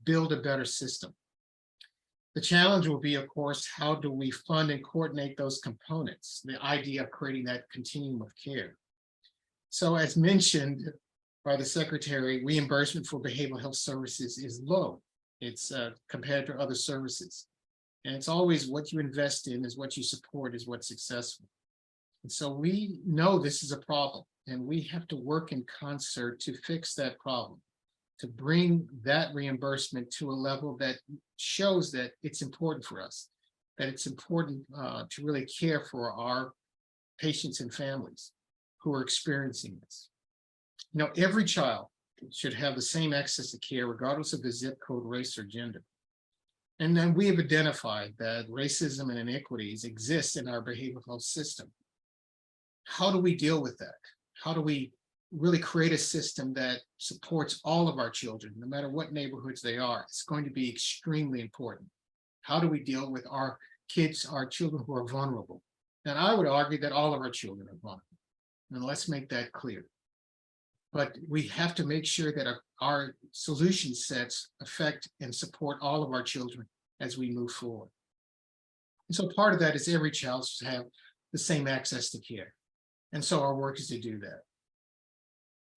E: build a better system. The challenge will be, of course, how do we fund and coordinate those components? The idea of creating that continuum of care. So as mentioned by the secretary, reimbursement for behavioral health services is low. It's compared to other services. And it's always what you invest in is what you support is what's successful. And so we know this is a problem, and we have to work in concert to fix that problem, to bring that reimbursement to a level that shows that it's important for us, that it's important to really care for our patients and families who are experiencing this. You know, every child should have the same access to care, regardless of the zip code, race, or gender. And then we have identified that racism and inequities exist in our behavioral health system. How do we deal with that? How do we really create a system that supports all of our children, no matter what neighborhoods they are? It's going to be extremely important. How do we deal with our kids, our children who are vulnerable? And I would argue that all of our children are vulnerable. And let's make that clear. But we have to make sure that our solution sets affect and support all of our children as we move forward. And so part of that is every child should have the same access to care. And so our work is to do that.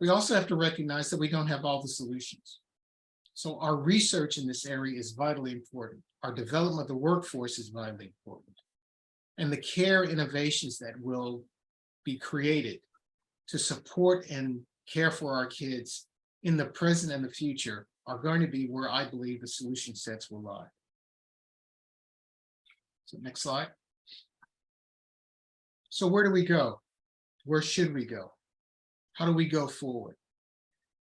E: We also have to recognize that we don't have all the solutions. So our research in this area is vitally important. Our development of the workforce is vitally important. And the care innovations that will be created to support and care for our kids in the present and the future are going to be where I believe the solution sets will lie. So next slide. So where do we go? Where should we go? How do we go forward?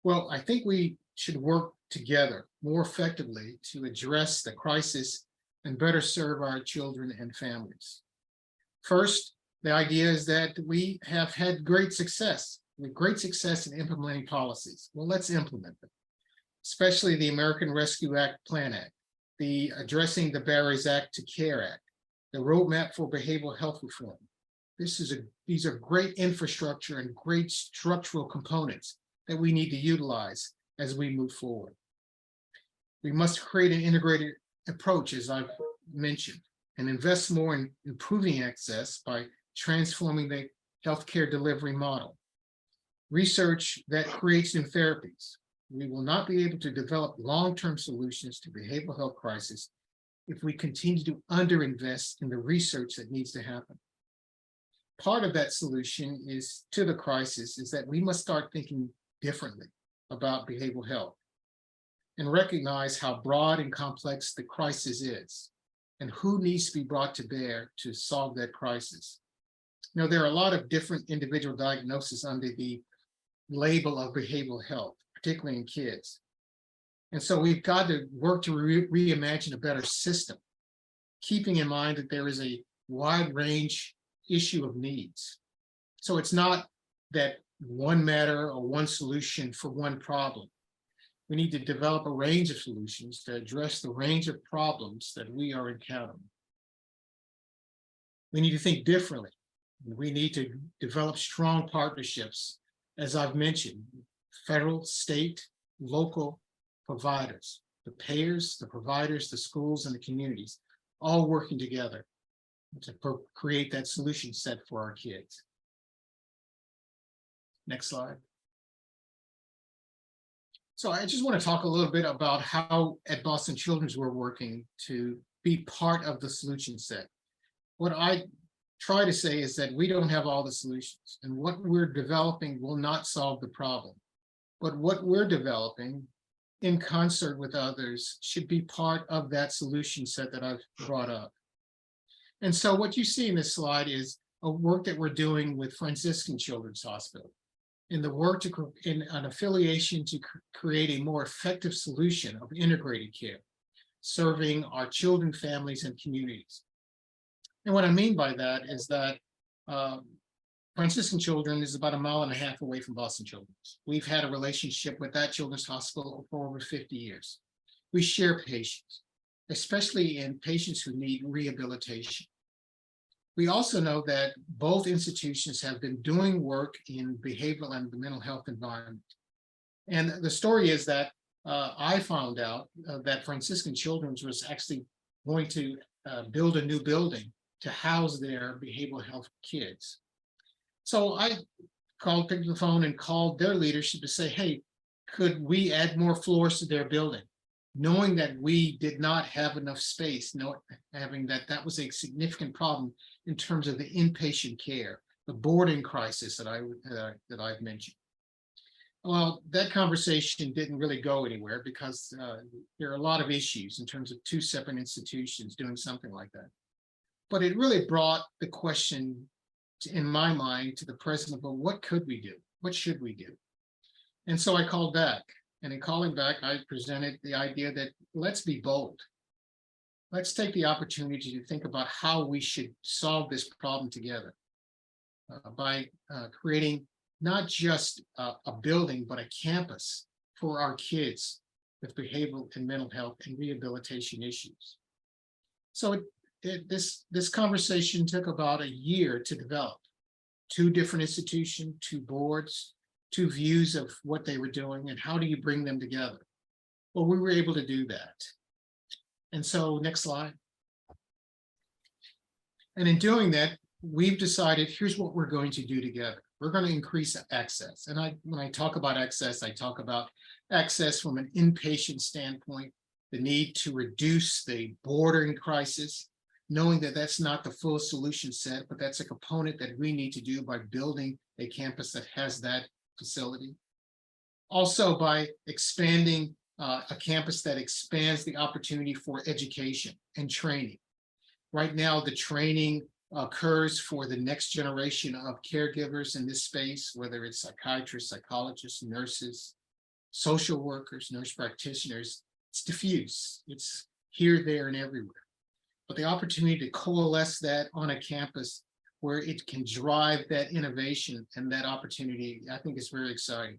E: Well, I think we should work together more effectively to address the crisis and better serve our children and families. First, the idea is that we have had great success in implementing policies. Well, let's implement them, especially the American Rescue Act Plan Act, the Addressing the Barriers Act to Care Act, the Roadmap for Behavioral Health Reform. These are great infrastructure and great structural components that we need to utilize as we move forward. We must create an integrated approach, as I've mentioned, and invest more in improving access by transforming the healthcare delivery model. Research that creates new therapies. We will not be able to develop long-term solutions to behavioral health crisis if we continue to underinvest in the research that needs to happen. Part of that solution to the crisis is that we must start thinking differently about behavioral health and recognize how broad and complex the crisis is and who needs to be brought to bear to solve that crisis. Now, there are a lot of different individual diagnoses under the label of behavioral health, particularly in kids. And so we've got to work to reimagine a better system, keeping in mind that there is a wide range issue of needs. So it's not that one matter or one solution for one problem. We need to develop a range of solutions to address the range of problems that we are encountering. We need to think differently. We need to develop strong partnerships, as I've mentioned, federal, state, local providers, the payers, the providers, the schools, and the communities, all working together to create that solution set for our kids. Next slide. So I just want to talk a little bit about how at Boston Children's we're working to be part of the solution set. What I try to say is that we don't have all the solutions, and what we're developing will not solve the problem. But what we're developing in concert with others should be part of that solution set that I've brought up. And so what you see in this slide is a work that we're doing with Franciscan Children's Hospital in the work in an affiliation to create a more effective solution of integrated care, serving our children, families, and communities. And what I mean by that is that Franciscan Children is about 1.5 miles away from Boston Children's. We've had a relationship with that children's hospital for over 50 years. We share patients, especially in patients who need rehabilitation. We also know that both institutions have been doing work in behavioral and the mental health environment. And the story is that I found out that Franciscan Children's was actually going to build a new building to house their behavioral health kids. So I picked up the phone and called their leadership to say, hey, could we add more floors to their building? Knowing that we did not have enough space, having that was a significant problem in terms of the inpatient care, the boarding crisis that I've mentioned. Well, that conversation didn't really go anywhere because there are a lot of issues in terms of 2 separate institutions doing something like that. But it really brought the question in my mind to the president, but what could we do? What should we do? And so I called back. And in calling back, I presented the idea that let's be bold. Let's take the opportunity to think about how we should solve this problem together by creating not just a building, but a campus for our kids with behavioral and mental health and rehabilitation issues. So this conversation took about a year to develop. 2 different institutions, 2 boards, 2 views of what they were doing and how do you bring them together? Well, we were able to do that. And so next slide. And in doing that, we've decided here's what we're going to do together. We're going to increase access. And when I talk about access, I talk about access from an inpatient standpoint, the need to reduce the bordering crisis, knowing that that's not the full solution set, but that's a component that we need to do by building a campus that has that facility. Also by expanding a campus that expands the opportunity for education and training. Right now, the training occurs for the next generation of caregivers in this space, whether it's psychiatrists, psychologists, nurses, social workers, nurse practitioners. It's diffuse. It's here, there, and everywhere. But the opportunity to coalesce that on a campus where it can drive that innovation and that opportunity, I think is very exciting.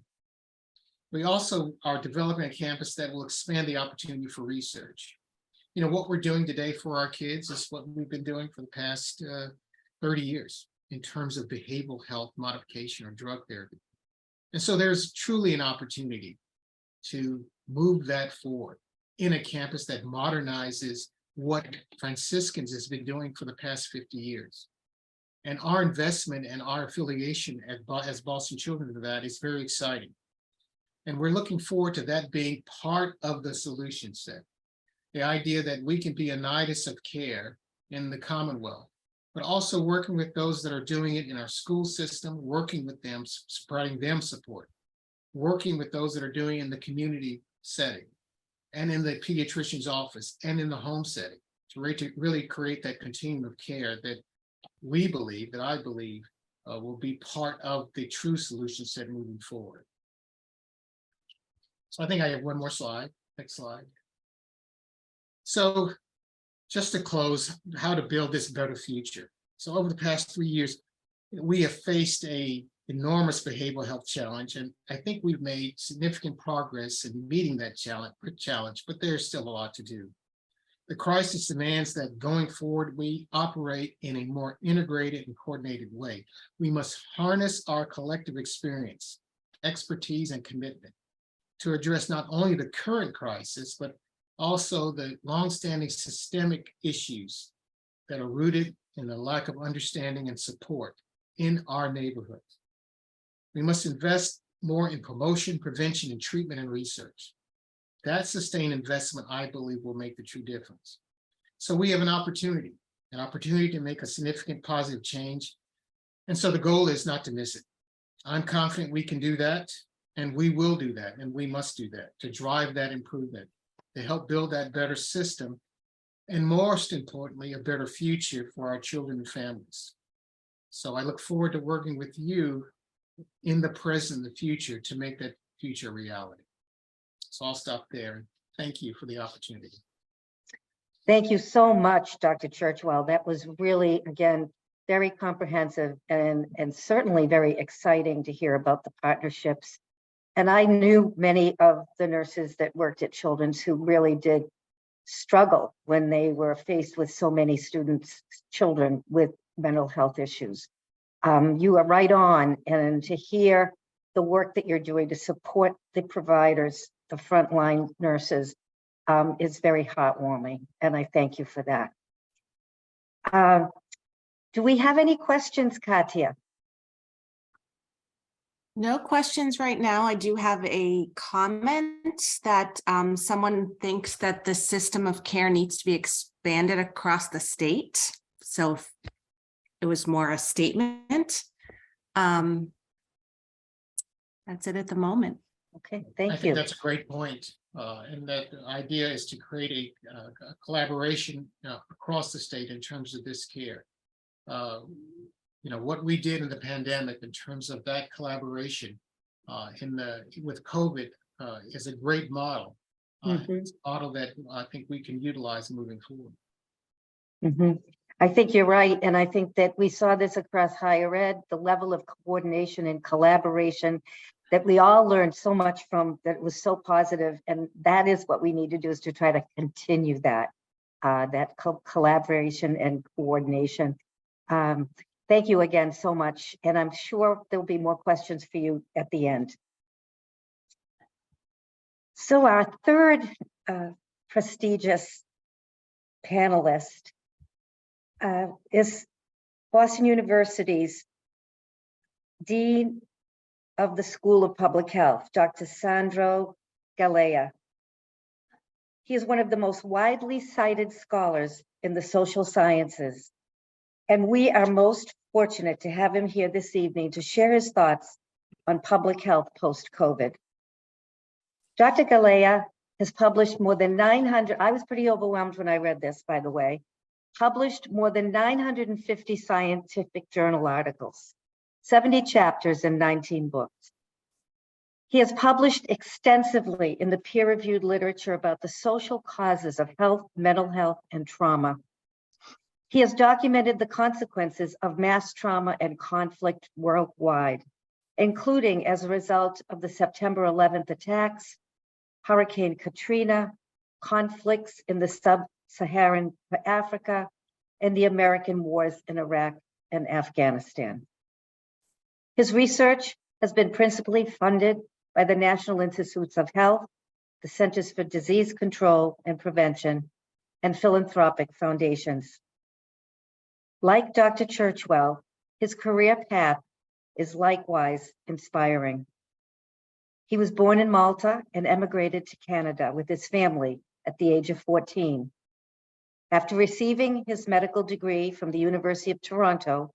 E: We also are developing a campus that will expand the opportunity for research. You know, what we're doing today for our kids is what we've been doing for the past 30 years in terms of behavioral health modification or drug therapy. And so there's truly an opportunity to move that forward in a campus that modernizes what Franciscans has been doing for the past 50 years. And our investment and our affiliation as Boston Children of that is very exciting. And we're looking forward to that being part of the solution set. The idea that we can be a nidus of care in the Commonwealth, but also working with those that are doing it in our school system, working with them, spreading them support, working with those that are doing it in the community setting and in the pediatrician's office and in the home setting to really create that continuum of care that we believe, that I believe, will be part of the true solution set moving forward. So I think I have one more slide. Next slide. So just to close, how to build this better future. So over the past 3 years, we have faced an enormous behavioral health challenge, and I think we've made significant progress in meeting that challenge, but there's still a lot to do. The crisis demands that going forward, we operate in a more integrated and coordinated way. We must harness our collective experience, expertise, and commitment to address not only the current crisis, but also the longstanding systemic issues that are rooted in the lack of understanding and support in our neighborhoods. We must invest more in promotion, prevention, and treatment and research. That sustained investment, I believe, will make the true difference. So we have an opportunity to make a significant positive change. And so the goal is not to miss it. I'm confident we can do that, and we will do that, and we must do that to drive that improvement, to help build that better system, and most importantly, a better future for our children and families. So I look forward to working with you in the present and the future to make that future a reality. So I'll stop there. Thank you for the opportunity.
B: Thank you so much, Dr. Churchwell. That was really, again, very comprehensive and certainly very exciting to hear about the partnerships. And I knew many of the nurses that worked at Children's who really did struggle when they were faced with so many children with mental health issues. You are right on, and to hear the work that you're doing to support the providers, the frontline nurses, is very heartwarming, and I thank you for that. Do we have any questions, Katya?
D: No questions right now. I do have a comment that someone thinks that the system of care needs to be expanded across the state. So it was more a statement. That's it at the moment.
B: Okay,
E: I
B: thank
E: think
B: you.
E: that's a great point. And that the idea is to create a collaboration across the state in terms of this care. You know, what we did in the pandemic in terms of that collaboration with COVID is a great model. It's a model that I think we can utilize moving forward.
B: I think you're right. And I think that we saw this across higher ed, the level of coordination and collaboration that we all learned so much from, that was so positive. And that is what we need to do, is to try to continue that, collaboration and coordination. Thank you again so much. And I'm sure there'll be more questions for you at the end. So our third prestigious panelist is Boston University's Dean of the School of Public Health, Dr. Sandro Galea. He is one of the most widely cited scholars in the social sciences, and we are most fortunate to have him here this evening to share his thoughts on public health post-COVID. Dr. Galea has published more than 900, I was pretty overwhelmed when I read this, by the way, published more than 950 scientific journal articles, 70 chapters and 19 books. He has published extensively in the peer-reviewed literature about the social causes of health, mental health, and trauma. He has documented the consequences of mass trauma and conflict worldwide, including as a result of the September 11th attacks, Hurricane Katrina, conflicts in the sub-Saharan Africa, and the American wars in Iraq and Afghanistan. His research has been principally funded by the National Institutes of Health, the Centers for Disease Control and Prevention, and philanthropic foundations. Like Dr. Churchwell, his career path is likewise inspiring. He was born in Malta and emigrated to Canada with his family at the age of 14. After receiving his medical degree from the University of Toronto,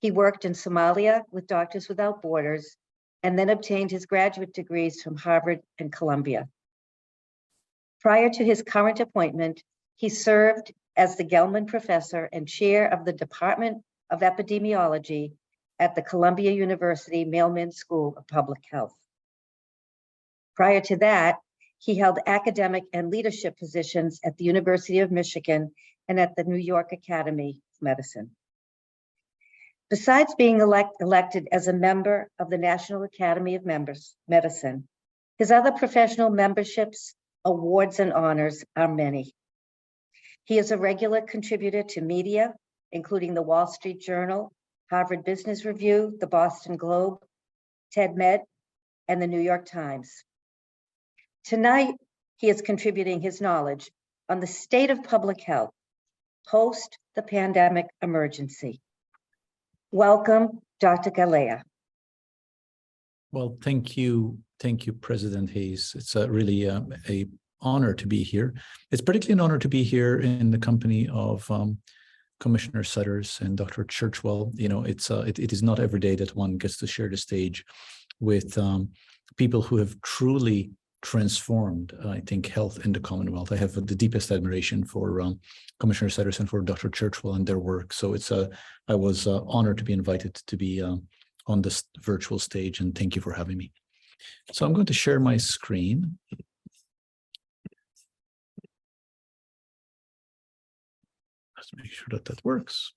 B: he worked in Somalia with Doctors Without Borders and then obtained his graduate degrees from Harvard and Columbia. Prior to his current appointment, he served as the Gelman Professor and Chair of the Department of Epidemiology at the Columbia University Mailman School of Public Health. Prior to that, he held academic and leadership positions at the University of Michigan and at the New York Academy of Medicine. Besides being elected as a member of the National Academy of Medicine, his other professional memberships, awards, and honors are many. He is a regular contributor to media, including the Wall Street Journal, Harvard Business Review, the Boston Globe, TED-Med, and the New York Times. Tonight, he is contributing his knowledge on the state of public health post the pandemic emergency. Welcome, Dr. Galea.
F: Well, thank you, President Hayes. It's really a honor to be here. It's particularly an honor to be here in the company of Commissioner Sutters and Dr. Churchwell. You know, it is not every day that one gets to share the stage with people who have truly transformed, I think, health in the Commonwealth. I have the deepest admiration for Commissioner Sutters and for Dr. Churchwell and their work. So I was honored to be invited to be on this virtual stage, and thank you for having me. So I'm going to share my screen. Let's make sure that that works.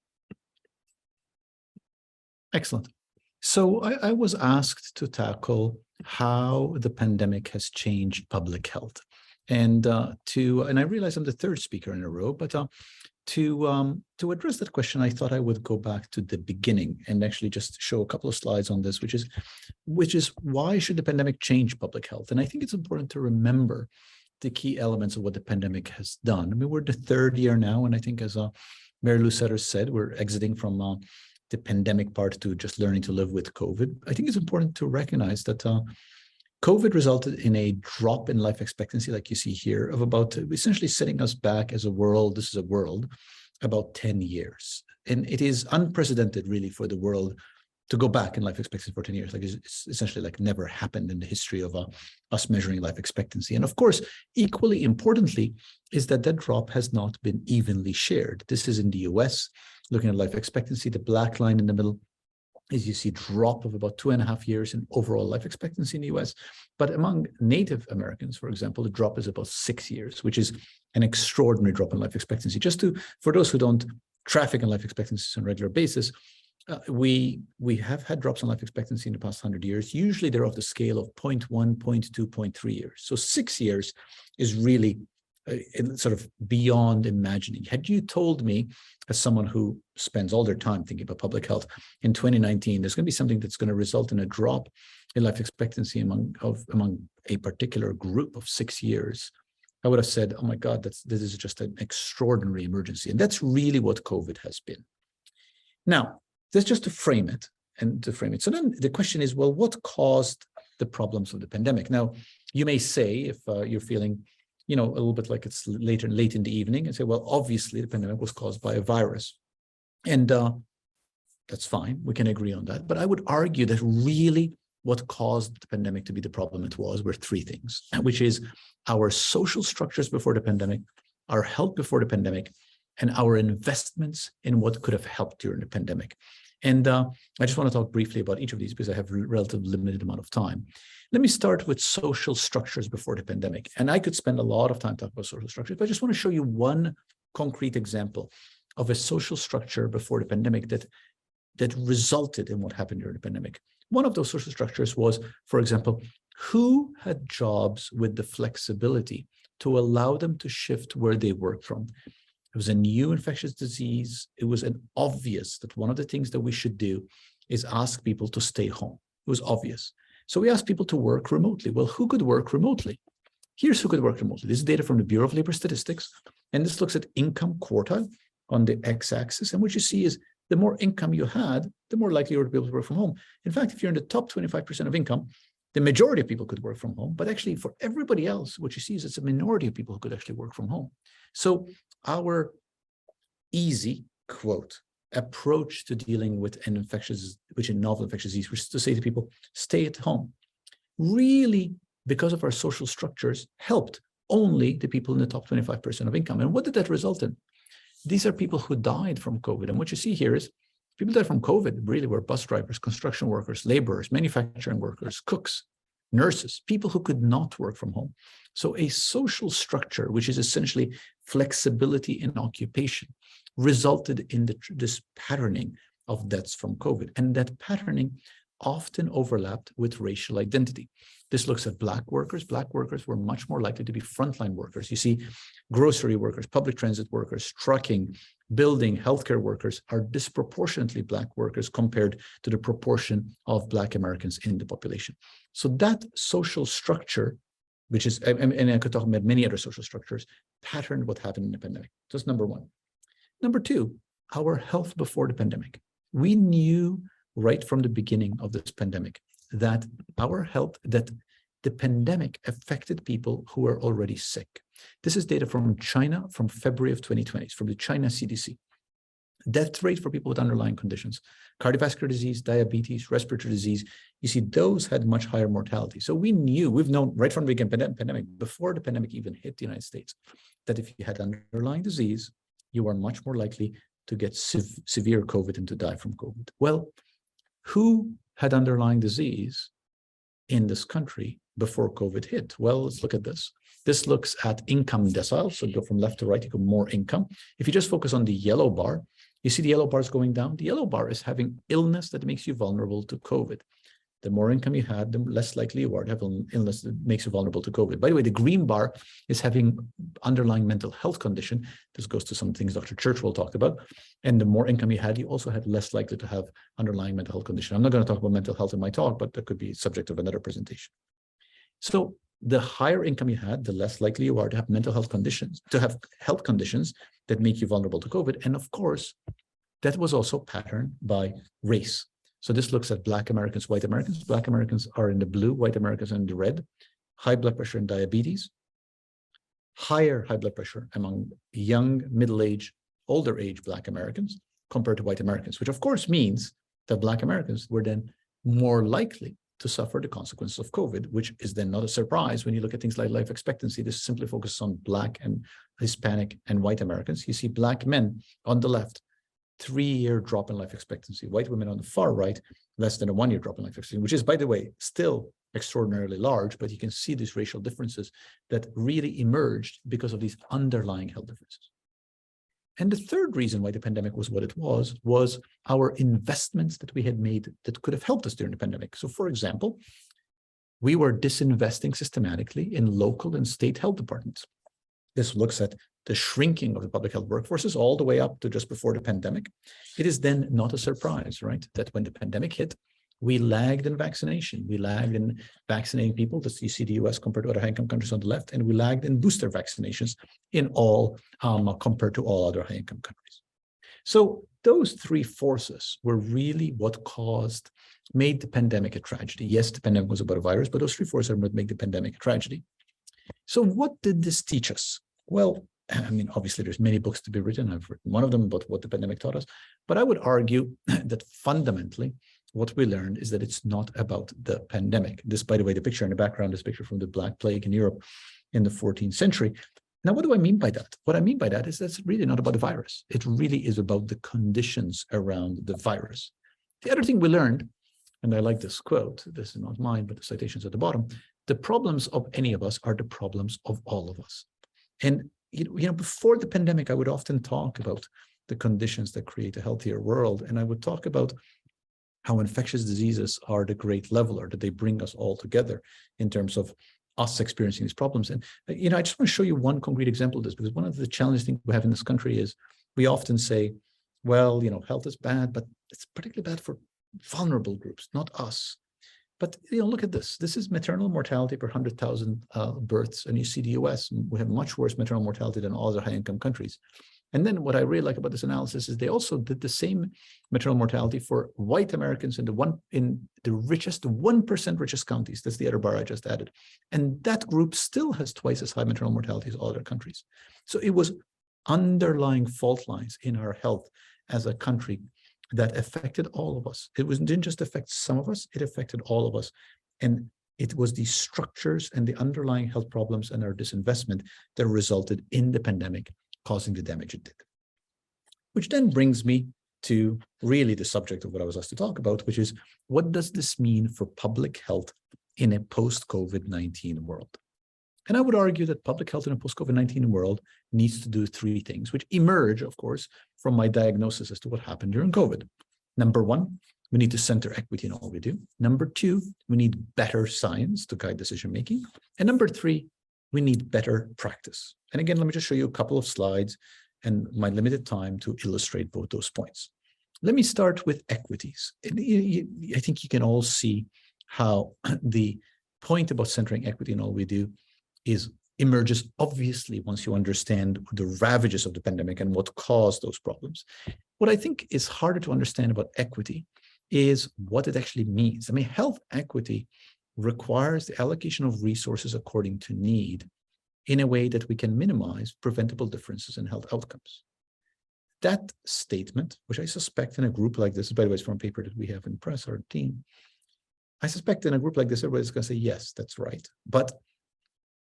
F: Excellent. So I was asked to tackle how the pandemic has changed public health. And I realize I'm the third speaker in a row, but to address that question, I thought I would go back to the beginning and actually just show a couple of slides on this, which is why should the pandemic change public health? And I think it's important to remember the key elements of what the pandemic has done. I mean, we're the third year now, and I think as Mary Lou Sutters said, we're exiting from the pandemic part to just learning to live with COVID. I think it's important to recognize that COVID resulted in a drop in life expectancy, like you see here, of about essentially setting us back as a world, this is a world, about 10 years. And it is unprecedented, really, for the world to go back in life expectancy for 10 years. Like it's essentially like never happened in the history of us measuring life expectancy. And of course, equally importantly, is that that drop has not been evenly shared. This is in the US, looking at life expectancy. The black line in the middle is you see drop of about 2.5 years in overall life expectancy in the US. But among Native Americans, for example, the drop is about 6 years, which is an extraordinary drop in life expectancy. For those who don't traffic in life expectancies on a regular basis, we have had drops in life expectancy in the past 100 years. Usually they're of the scale of 0.1, 0.2, 0.3 years. So 6 years is really sort of beyond imagining. Had you told me, as someone who spends all their time thinking about public health, in 2019, there's going to be something that's going to result in a drop in life expectancy among a particular group of 6 years, I would have said, oh my God, this is just an extraordinary emergency. And that's really what COVID has been. Now, that's just to frame it. and to frame it. So then the question is, well, what caused the problems of the pandemic? Now, you may say, if you're feeling, a little bit like it's late in the evening, and say, well, obviously the pandemic was caused by a virus. And that's fine. We can agree on that. But I would argue that really what caused the pandemic to be the problem were three things, which is our social structures before the pandemic, our health before the pandemic, and our investments in what could have helped during the pandemic. And I just want to talk briefly about each of these because I have a relatively limited amount of time. Let me start with social structures before the pandemic. And I could spend a lot of time talking about social structures, but I just want to show you one concrete example of a social structure before the pandemic that resulted in what happened during the pandemic. One of those social structures was, for example, who had jobs with the flexibility to allow them to shift where they work from. It was a new infectious disease. It was obvious that one of the things that we should do is ask people to stay home. It was obvious. So we asked people to work remotely. Well, who could work remotely? Here's who could work remotely. This is data from the Bureau of Labor Statistics, and this looks at income quartile on the x-axis. And what you see is the more income you had, the more likely you were to be able to work from home. In fact, if you're in the top 25% of income, the majority of people could work from home, but actually for everybody else, what you see is it's a minority of people who could actually work from home. So our easy, quote, approach to dealing with a novel infectious disease, which is to say to people, stay at home, really, because of our social structures, helped only the people in the top 25% of income. And what did that result in? These are people who died from COVID. And what you see here is people that died from COVID really were bus drivers, construction workers, laborers, manufacturing workers, cooks, nurses, people who could not work from home. So a social structure, which is essentially flexibility in occupation, resulted in this patterning of deaths from COVID. And that patterning often overlapped with racial identity. This looks at Black workers. Black workers were much more likely to be frontline workers. You see, grocery workers, public transit workers, trucking, building, healthcare workers are disproportionately Black workers compared to the proportion of Black Americans in the population. So that social structure, which is, and I could talk about many other social structures, patterned what happened in the pandemic. That's number one. Number two, our health before the pandemic. We knew right from the beginning of this pandemic that our health, that the pandemic affected people who were already sick. This is data from China from February of 2020, it's from the China CDC. Death rate for people with underlying conditions, cardiovascular disease, diabetes, respiratory disease, you see those had much higher mortality. So we've known right from the beginning of the pandemic, before the pandemic even hit the United States, that if you had underlying disease, you are much more likely to get severe COVID and to die from COVID. Well, who had underlying disease in this country before COVID hit? Well, let's look at this. This looks at income deciles. So go from left to right, you go more income. If you just focus on the yellow bar, you see the yellow bar is going down. The yellow bar is having illness that makes you vulnerable to COVID. The more income you had, the less likely you are to have an illness that makes you vulnerable to COVID. By the way, the green bar is having underlying mental health condition. This goes to some things Dr. Churchwell talked about. And the more income you had, you also had less likely to have underlying mental health condition. I'm not going to talk about mental health in my talk, but that could be subject of another presentation. So the higher income you had, the less likely you are to have mental health conditions, to have health conditions that make you vulnerable to COVID. And of course, that was also patterned by race. So this looks at Black Americans, white Americans. Black Americans are in the blue, white Americans are in the red. High blood pressure and diabetes. Higher high blood pressure among young, middle-aged, older age Black Americans compared to white Americans, which of course means that Black Americans were then more likely to suffer the consequences of COVID, which is then not a surprise when you look at things like life expectancy. This simply focuses on Black and Hispanic and white Americans. You see Black men on the left, 3-year drop in life expectancy. White women on the far right, less than a 1-year drop in life expectancy, which is, by the way, still extraordinarily large, but you can see these racial differences that really emerged because of these underlying health differences. And the third reason why the pandemic was what it was our investments that we had made that could have helped us during the pandemic. So for example, we were disinvesting systematically in local and state health departments. This looks at the shrinking of the public health workforces all the way up to just before the pandemic. It is then not a surprise, right, that when the pandemic hit, we lagged in vaccination. We lagged in vaccinating people. This, you see the US compared to other high-income countries on the left, and we lagged in booster vaccinations in all compared to all other high-income countries. So those three forces were really what made the pandemic a tragedy. Yes, the pandemic was about a virus, but those three forces are what make the pandemic a tragedy. So what did this teach us? Well, I mean, obviously there's many books to be written. I've written one of them about what the pandemic taught us, but I would argue that fundamentally what we learned is that it's not about the pandemic. This, by the way, the picture in the background is a picture from the Black Plague in Europe in the 14th century. Now, what do I mean by that? What I mean by that is that's really not about the virus. It really is about the conditions around the virus. The other thing we learned, and I like this quote, this is not mine, but the citation's at the bottom, the problems of any of us are the problems of all of us. And before the pandemic, I would often talk about the conditions that create a healthier world. And I would talk about how infectious diseases are the great leveler, that they bring us all together in terms of us experiencing these problems. And, I just want to show you one concrete example of this, because one of the challenging things we have in this country is we often say, well, health is bad, but it's particularly bad for vulnerable groups, not us. But, look at this. This is maternal mortality per 100,000 births. And you see the US, we have much worse maternal mortality than all other high-income countries. And then what I really like about this analysis is they also did the same maternal mortality for white Americans in the richest 1% richest counties. That's the other bar I just added. And that group still has twice as high maternal mortality as all other countries. So it was underlying fault lines in our health as a country that affected all of us. It didn't just affect some of us, it affected all of us. And it was the structures and the underlying health problems and our disinvestment that resulted in the pandemic, causing the damage it did. Which then brings me to really the subject of what I was asked to talk about, which is what does this mean for public health in a post-COVID-19 world? And I would argue that public health in a post-COVID-19 world needs to do three things, which emerge, of course, from my diagnosis as to what happened during COVID. Number one, we need to center equity in all we do. Number two, we need better science to guide decision-making. And number three, we need better practice. And again, let me just show you a couple of slides and my limited time to illustrate both those points. Let me start with equities. I think you can all see how the point about centering equity in all we do emerges obviously once you understand the ravages of the pandemic and what caused those problems. What I think is harder to understand about equity is what it actually means. I mean, health equity requires the allocation of resources according to need in a way that we can minimize preventable differences in health outcomes. That statement, which I suspect in a group like this, by the way, it's from a paper that we have in press, our team, I suspect in a group like this, everybody's going to say, yes, that's right. But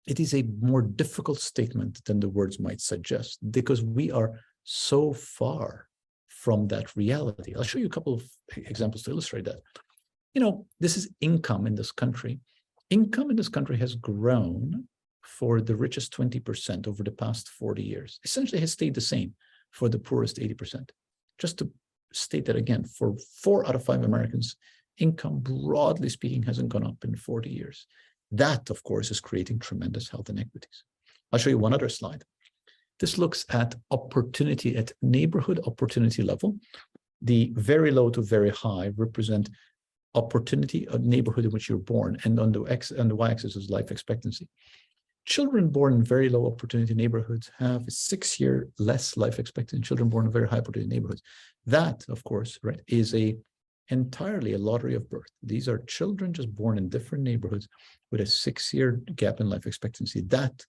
F: it is a more difficult statement than the words might suggest, because we are so far from that reality. I'll show you a couple of examples to illustrate that. This is income in this country. Income in this country has grown for the richest 20% over the past 40 years. Essentially has stayed the same for the poorest 80%. Just to state that again, for 4 out of 5 Americans, income, broadly speaking, hasn't gone up in 40 years. That, of course, is creating tremendous health inequities. I'll show you one other slide. This looks at opportunity at neighborhood opportunity level. The very low to very high represent opportunity, a neighborhood in which you're born, and on the y-axis is life expectancy. Children born in very low opportunity neighborhoods have a 6-year less life expectancy than children born in very high opportunity neighborhoods. That, of course, right, is entirely a lottery of birth. These are children just born in different neighborhoods with a 6-year gap in life expectancy. That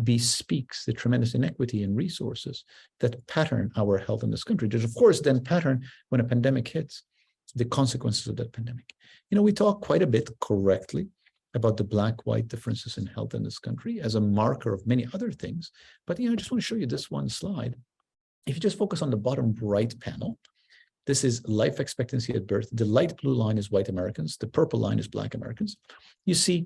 F: bespeaks the tremendous inequity in resources that pattern our health in this country. There's, of course, then pattern when a pandemic hits, the consequences of that pandemic. We talk quite a bit correctly about the black-white differences in health in this country as a marker of many other things. But, I just want to show you this one slide. If you just focus on the bottom right panel, this is life expectancy at birth. The light blue line is white Americans. The purple line is black Americans. You see,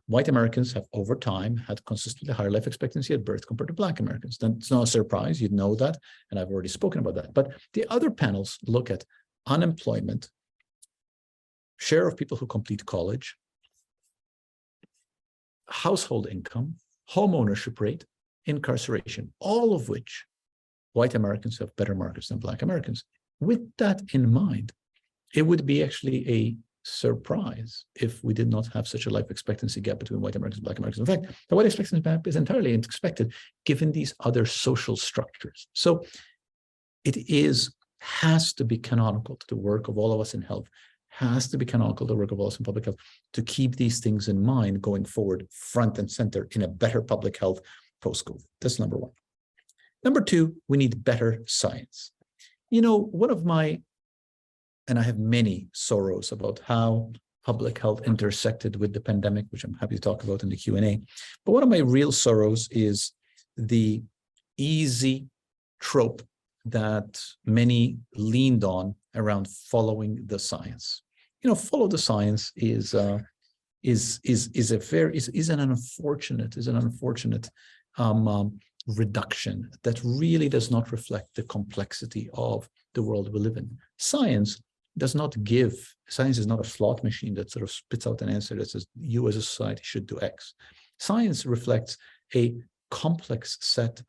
F: white Americans have over time had consistently higher life expectancy at birth compared to black Americans. That's not a surprise, you'd know that, and I've already spoken about that. But the other panels look at unemployment, share of people who complete college, household income, home ownership rate, incarceration, all of which white Americans have better markers than black Americans. With that in mind, it would be actually a surprise if we did not have such a life expectancy gap between white Americans and black Americans. In fact, the white expectancy gap is entirely unexpected given these other social structures. So has to be canonical to the work of all of us in health, has to be canonical to the work of all of us in public health, to keep these things in mind going forward, front and center in a better public health post-COVID. That's number one. Number two, we need better science. One of my, and I have many sorrows about how public health intersected with the pandemic, which I'm happy to talk about in the Q&A. But one of my real sorrows is the easy trope that many leaned on around following the science. Follow the science is an unfortunate reduction that really does not reflect the complexity of the world we live in. Science is not a slot machine that sort of spits out an answer that says you as a society should do X. Science reflects a complex set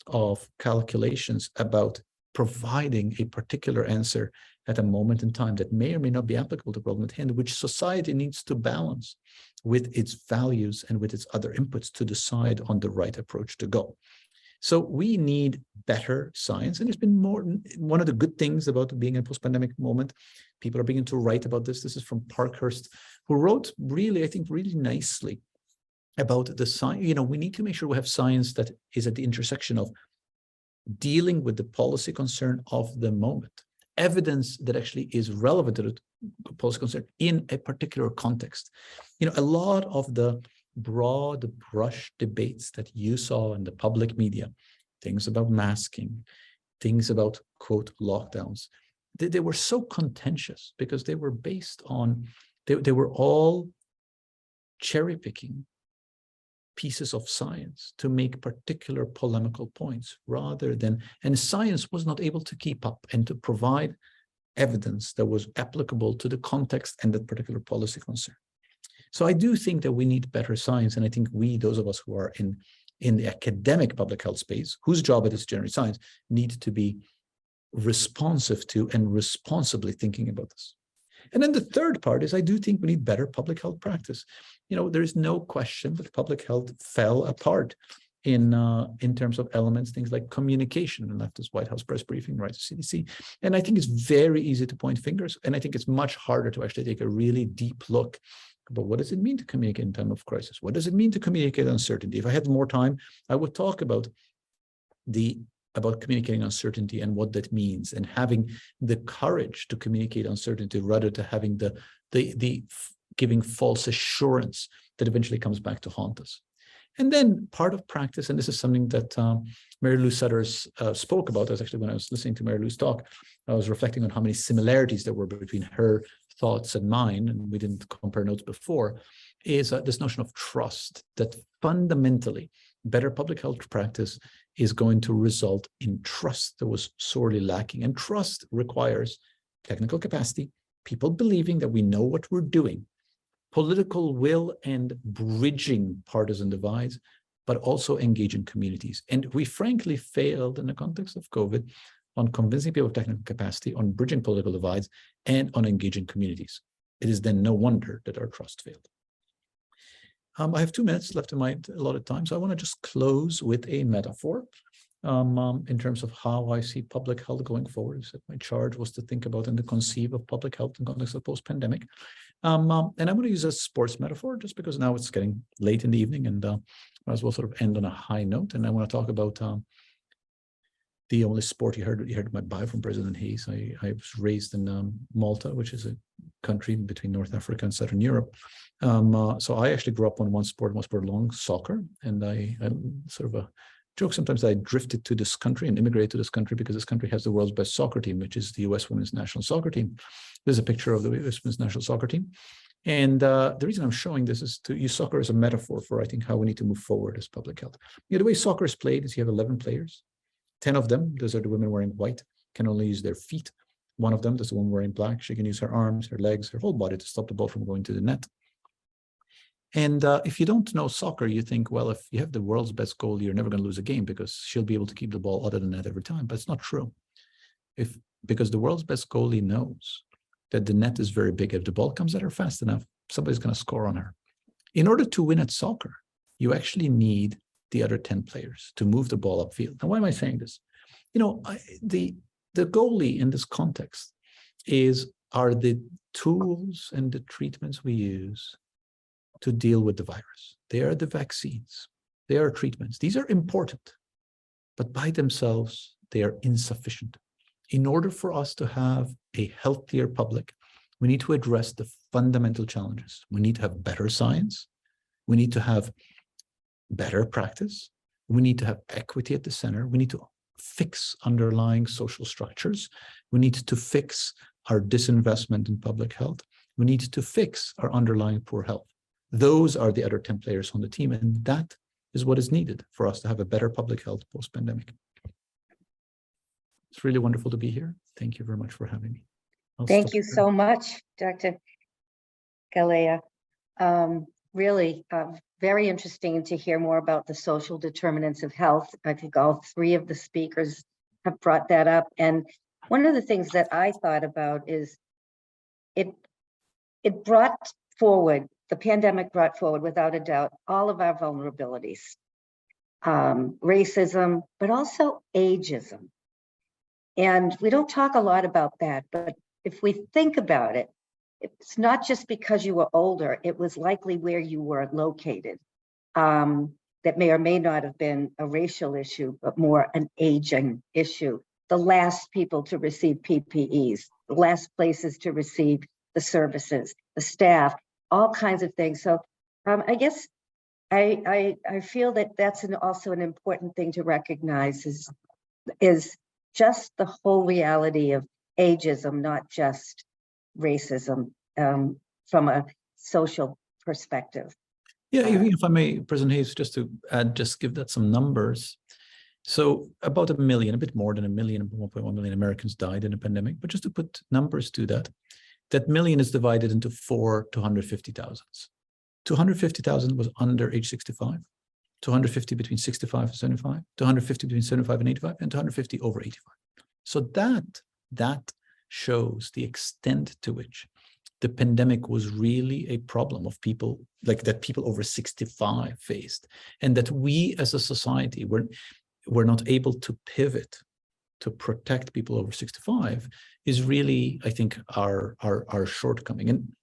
F: of calculations about providing a particular answer at a moment in time that may or may not be applicable to the problem at hand, which society needs to balance with its values and with its other inputs to decide on the right approach to go. So we need better science. And it's been one of the good things about being in a post-pandemic moment. People are beginning to write about this. This is from Parkhurst, who wrote really, I think, really nicely about the science. We need to make sure we have science that is at the intersection of dealing with the policy concern of the moment, evidence that actually is relevant to the policy concern in a particular context. A lot of the broad brush debates that you saw in the public media, things about masking, things about, quote, lockdowns, they were so contentious because they were based on, they were all cherry picking pieces of science to make particular polemical points rather than, and science was not able to keep up and to provide evidence that was applicable to the context and that particular policy concern. So I do think that we need better science. And I think those of us who are in the academic public health space, whose job it is to generate science, need to be responsive to and responsibly thinking about this. And then the third part is I do think we need better public health practice. There is no question that public health fell apart in terms of elements, things like communication, and leftist White House press briefing, right to CDC. And I think it's very easy to point fingers. And I think it's much harder to actually take a really deep look about what does it mean to communicate in time of crisis? What does it mean to communicate uncertainty? If I had more time, I would talk about communicating uncertainty and what that means, and having the courage to communicate uncertainty rather than having the giving false assurance that eventually comes back to haunt us. And then part of practice, and this is something that Mary Lou Sudders spoke about. As actually when I was listening to Mary Lou's talk, I was reflecting on how many similarities there were between her thoughts and mine, and we didn't compare notes before, is this notion of trust, that fundamentally better public health practice is going to result in trust that was sorely lacking. And trust requires technical capacity, people believing that we know what we're doing, political will and bridging partisan divides, but also engaging communities. And we frankly failed in the context of COVID on convincing people of technical capacity, on bridging political divides, and on engaging communities. It is then no wonder that our trust failed. I have 2 minutes left in my allotted time, so I want to just close with a metaphor in terms of how I see public health going forward. So my charge was to think about and to conceive of public health in context of post-pandemic. And I'm going to use a sports metaphor just because now it's getting late in the evening, and might as well sort of end on a high note. And I want to talk about the only sport you heard my bio from President Hayes. I was raised in Malta, which is a country between North Africa and Southern Europe. So I actually grew up on one sport along, soccer. And I sort of joke sometimes that I drifted to this country and immigrated to this country because this country has the world's best soccer team, which is the U.S. Women's National Soccer Team. There's a picture of the U.S. Women's National Soccer Team. And the reason I'm showing this is to use soccer as a metaphor for, I think, how we need to move forward as public health. The way soccer is played is you have 11 players. 10 of them, those are the women wearing white, can only use their feet. One of them, that's the one wearing black, she can use her arms, her legs, her whole body to stop the ball from going to the net. And if you don't know soccer, you think, well, if you have the world's best goalie, you're never going to lose a game because she'll be able to keep the ball out of the net every time. But it's not true. Because the world's best goalie knows that the net is very big. If the ball comes at her fast enough, somebody's going to score on her. In order to win at soccer, you actually need the other 10 players to move the ball upfield. Now, why am I saying this? The the goalie in this context are the tools and the treatments we use to deal with the virus. They are the vaccines. They are treatments. These are important, but by themselves, they are insufficient. In order for us to have a healthier public, we need to address the fundamental challenges. We need to have better science. We need to have better practice. We need to have equity at the center. We need to fix underlying social structures. We need to fix our disinvestment in public health. We need to fix our underlying poor health. Those are the other 10 players on the team, and that is what is needed for us to have a better public health post-pandemic. It's really wonderful to be here. Thank you very much for having me.
B: Thank you so much, Dr. Galea. Really very interesting to hear more about the social determinants of health. I think all three of the speakers have brought that up. And one of the things that I thought about is it brought forward, the pandemic brought forward without a doubt, all of our vulnerabilities, racism, but also ageism. And we don't talk a lot about that, but if we think about it, it's not just because you were older, it was likely where you were located. That may or may not have been a racial issue, but more an aging issue. The last people to receive PPEs, the last places to receive the services, the staff, all kinds of things. So I guess I feel that that's also an important thing to recognize is just the whole reality of ageism, not just racism, from a social perspective.
F: Yeah, even if I may, President Hayes, just to add, just give that some numbers. So about 1 million, a bit more than 1 million, 1.1 million Americans died in the pandemic. But just to put numbers to that, that million is divided into 250,000. 250,000 was under age 65, 250 between 65 and 75, 250 between 75 and 85, and 250 over 85. So that shows the extent to which the pandemic was really a problem of people, like that people over 65 faced, and that we as a society were not able to pivot to protect people over 65 is really, I think, our shortcoming. And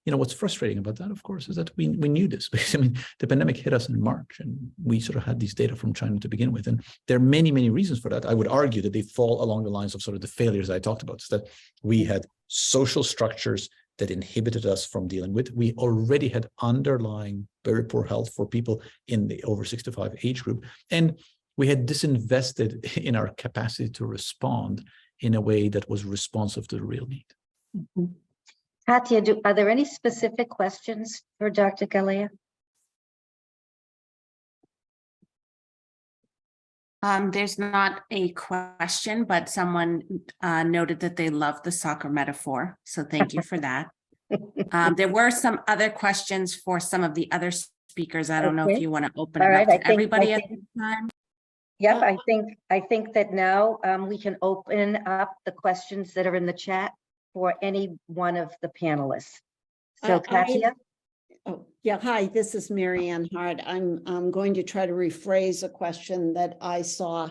F: you know what's frustrating about that, of course, is that we knew this, because I mean the pandemic hit us in March, and we sort of had these data from China to begin with, and there are many reasons for that. I would argue that they fall along the lines of sort of the failures I talked about, so that we had social structures that inhibited us from dealing with. We already had underlying very poor health for people in the over 65 age group, and we had disinvested in our capacity to respond in a way that was responsive to the real need.
B: Mm-hmm. Katya, are there any specific questions for Dr. Galea?
D: There's not a question, but someone noted that they love the soccer metaphor. So thank you for that. There were some other questions for some of the other speakers. I don't know if you want to open it up to everybody at this time.
B: Yep, I think that now we can open up the questions that are in the chat for any one of the panelists. So Katya?
G: Oh, yeah. Hi, this is Marianne Hart. I'm going to try to rephrase a question that I saw,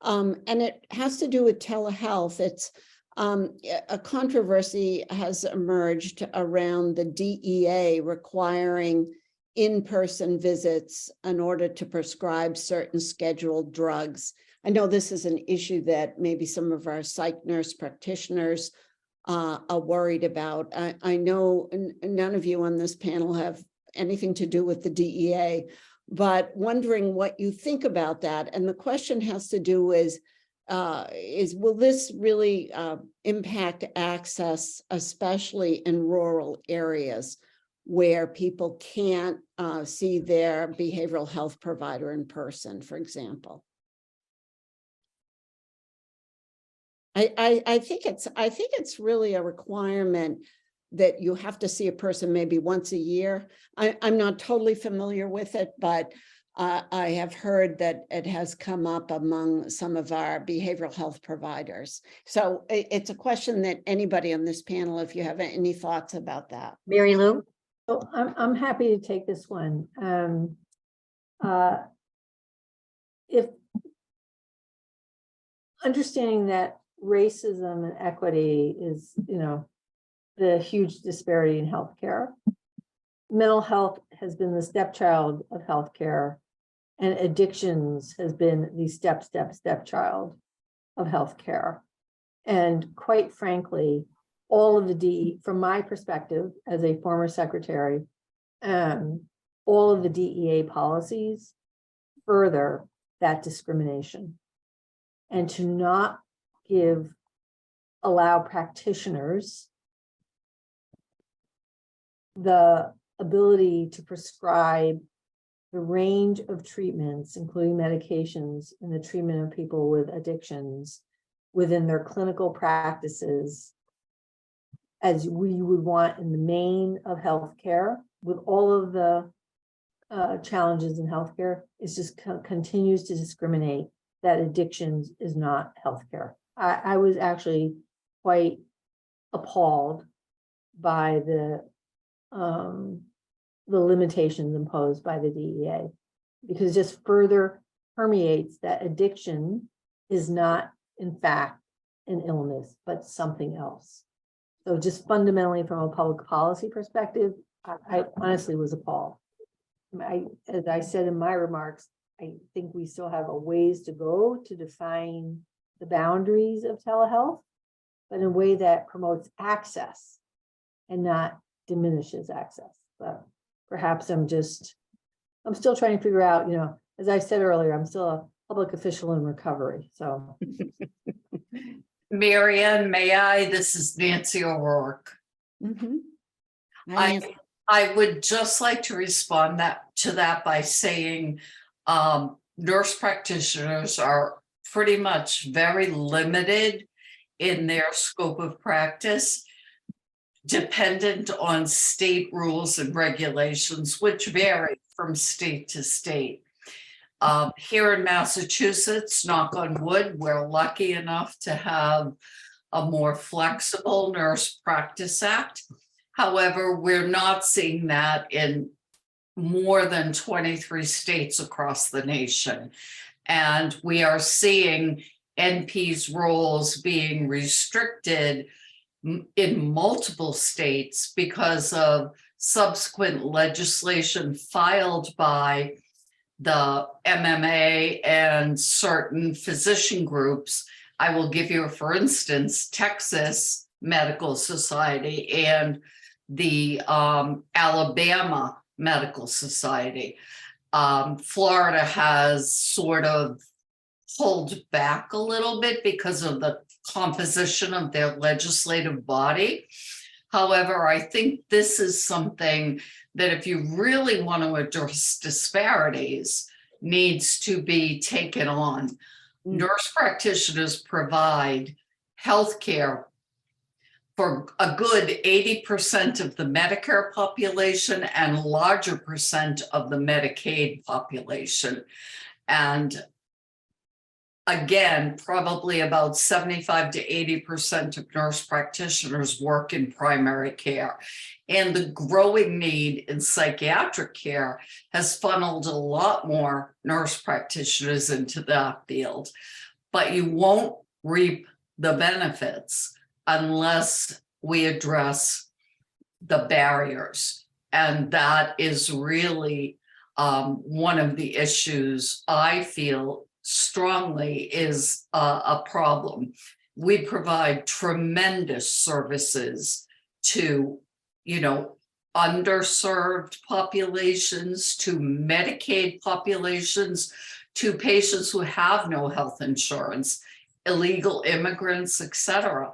G: and it has to do with telehealth. It's a controversy has emerged around the DEA requiring in-person visits in order to prescribe certain scheduled drugs. I know this is an issue that maybe some of our psych nurse practitioners are worried about. I know none of you on this panel have anything to do with the DEA, but wondering what you think about that. And the question has to do with, will this really impact access, especially in rural areas where people can't see their behavioral health provider in person, for example? I think it's really a requirement that you have to see a person maybe once a year. I'm not totally familiar with it, but I have heard that it has come up among some of our behavioral health providers. So it's a question that anybody on this panel, if you have any thoughts about that.
B: Mary Lou?
C: So I'm happy to take this one. If understanding that racism and equity is, the huge disparity in healthcare. Mental health has been the stepchild of healthcare, and addictions has been the stepchild of healthcare. And quite frankly, all of from my perspective as a former secretary, all of the DEA policies further that discrimination. And to not allow practitioners the ability to prescribe the range of treatments, including medications, in the treatment of people with addictions within their clinical practices, as we would want in the main of healthcare, with all of the challenges in healthcare, is just continues to discriminate that addictions is not healthcare. I was actually quite appalled by the limitations imposed by the DEA, because it just further permeates that addiction is not, in fact, an illness, but something else. So just fundamentally from a public policy perspective, I honestly was appalled. As I said in my remarks, I think we still have a ways to go to define the boundaries of telehealth, but in a way that promotes access and not diminishes access. But perhaps I'm still trying to figure out, as I said earlier, I'm still a public official in recovery, so.
H: Marianne, may I? This is Nancy O'Rourke.
G: Mhm. Hi, Nancy.
H: I would just like to respond to that by saying nurse practitioners are pretty much very limited in their scope of practice, dependent on state rules and regulations, which vary from state to state. Here in Massachusetts, knock on wood, we're lucky enough to have a more flexible Nurse Practice Act. However, we're not seeing that in more than 23 states across the nation. And we are seeing NP's roles being restricted in multiple states because of subsequent legislation filed by the MMA and certain physician groups. I will give you, for instance, Texas Medical Society and the Alabama Medical Society. Florida has sort of pulled back a little bit because of the composition of their legislative body. However, I think this is something that, if you really want to address disparities, needs to be taken on. Nurse practitioners provide healthcare for a good 80% of the Medicare population and larger percent of the Medicaid population. And again, probably about 75 to 80% of nurse practitioners work in primary care. And the growing need in psychiatric care has funneled a lot more nurse practitioners into that field. But you won't reap the benefits unless we address the barriers. And that is really one of the issues I feel strongly is a problem. We provide tremendous services to, underserved populations, to Medicaid populations, to patients who have no health insurance, illegal immigrants, etc.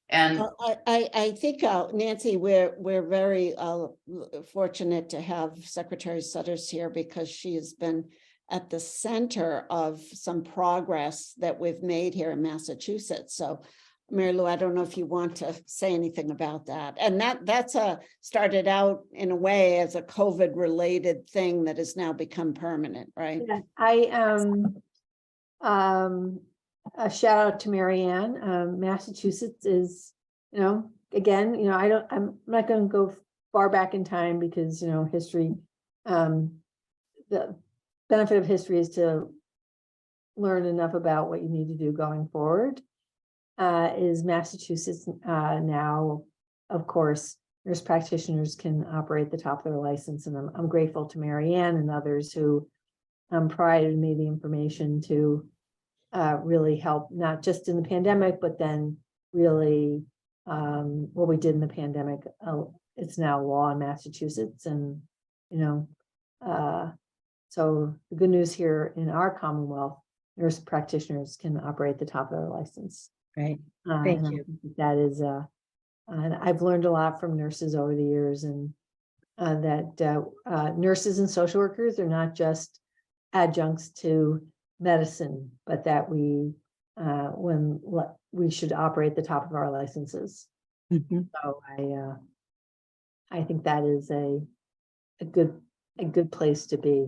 H: And
G: I think, Nancy, we're very fortunate to have Secretary Sutters here, because she has been at the center of some progress that we've made here in Massachusetts. So, Mary Lou, I don't know if you want to say anything about that. And that's started out in a way as a COVID-related thing that has now become permanent, right?
C: Yeah, a shout out to Marianne. Massachusetts is, again, I'm not going to go far back in time because, history, the benefit of history is to learn enough about what you need to do going forward. is Massachusetts now, of course, nurse practitioners can operate the top of their license. And I'm grateful to Mary Ann and others who provided me the information to really help, not just in the pandemic, but then really what we did in the pandemic. It's now law in Massachusetts, and so the good news here in our Commonwealth, nurse practitioners can operate the top of their license.
B: Right. Thank
C: And I
B: you.
C: think that is and I've learned a lot from nurses over the years, and that nurses and social workers are not just adjuncts to medicine, but that we should operate the top of our licenses.
B: Mhm.
C: So I think that is a good place to be.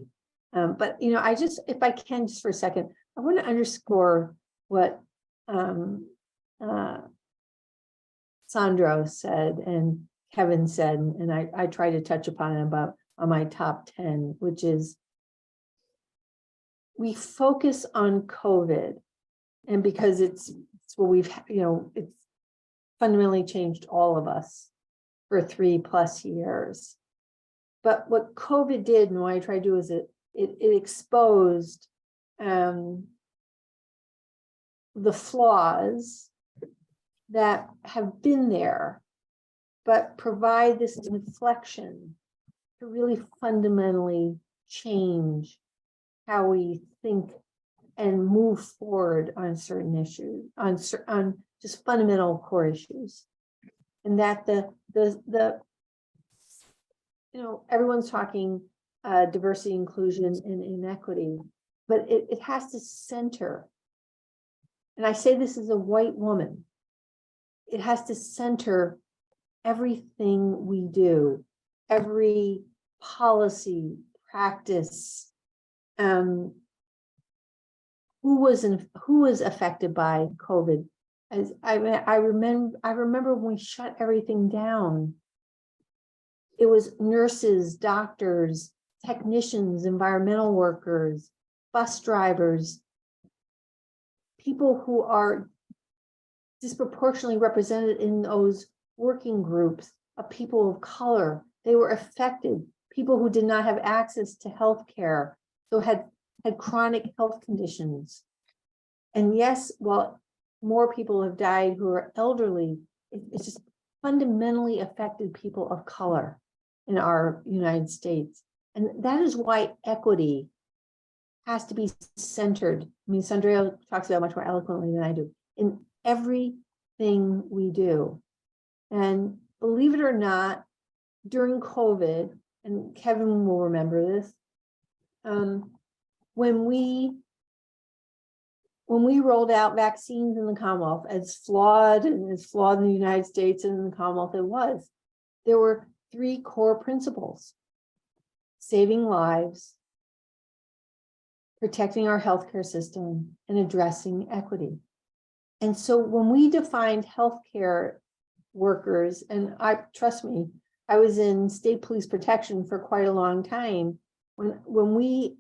C: But I just, if I can, just for a second, I want to underscore what Sandro said and Kevin said, and I try to touch upon it about on my top 10, which is we focus on COVID, and because it's what we've, it's fundamentally changed all of us for 3+ years. But what COVID did, and what I try to do, is it exposed the flaws that have been there, but provide this inflection to really fundamentally change how we think and move forward on certain issues, on just fundamental core issues. And that everyone's talking diversity, inclusion, and inequity, but it has to center. And I say this as a white woman. It has to center everything we do, every policy, practice. Who was affected by COVID? As I remember when we shut everything down. It was nurses, doctors, technicians, environmental workers, bus drivers, people who are disproportionately represented in those working groups of people of color. They were affected. People who did not have access to health care, so had chronic health conditions. And yes, while more people have died who are elderly, it's just fundamentally affected people of color in our United States. And that is why equity has to be centered. I mean, Sandra talks about it much more eloquently than I do, in everything we do. And believe it or not, during COVID, and Kevin will remember this, when we rolled out vaccines in the Commonwealth, as flawed in the United States and in the Commonwealth it was, there were 3 core principles: saving lives, protecting our healthcare system, and addressing equity. And so when we defined healthcare workers, and trust me, I was in state police protection for quite a long time. When we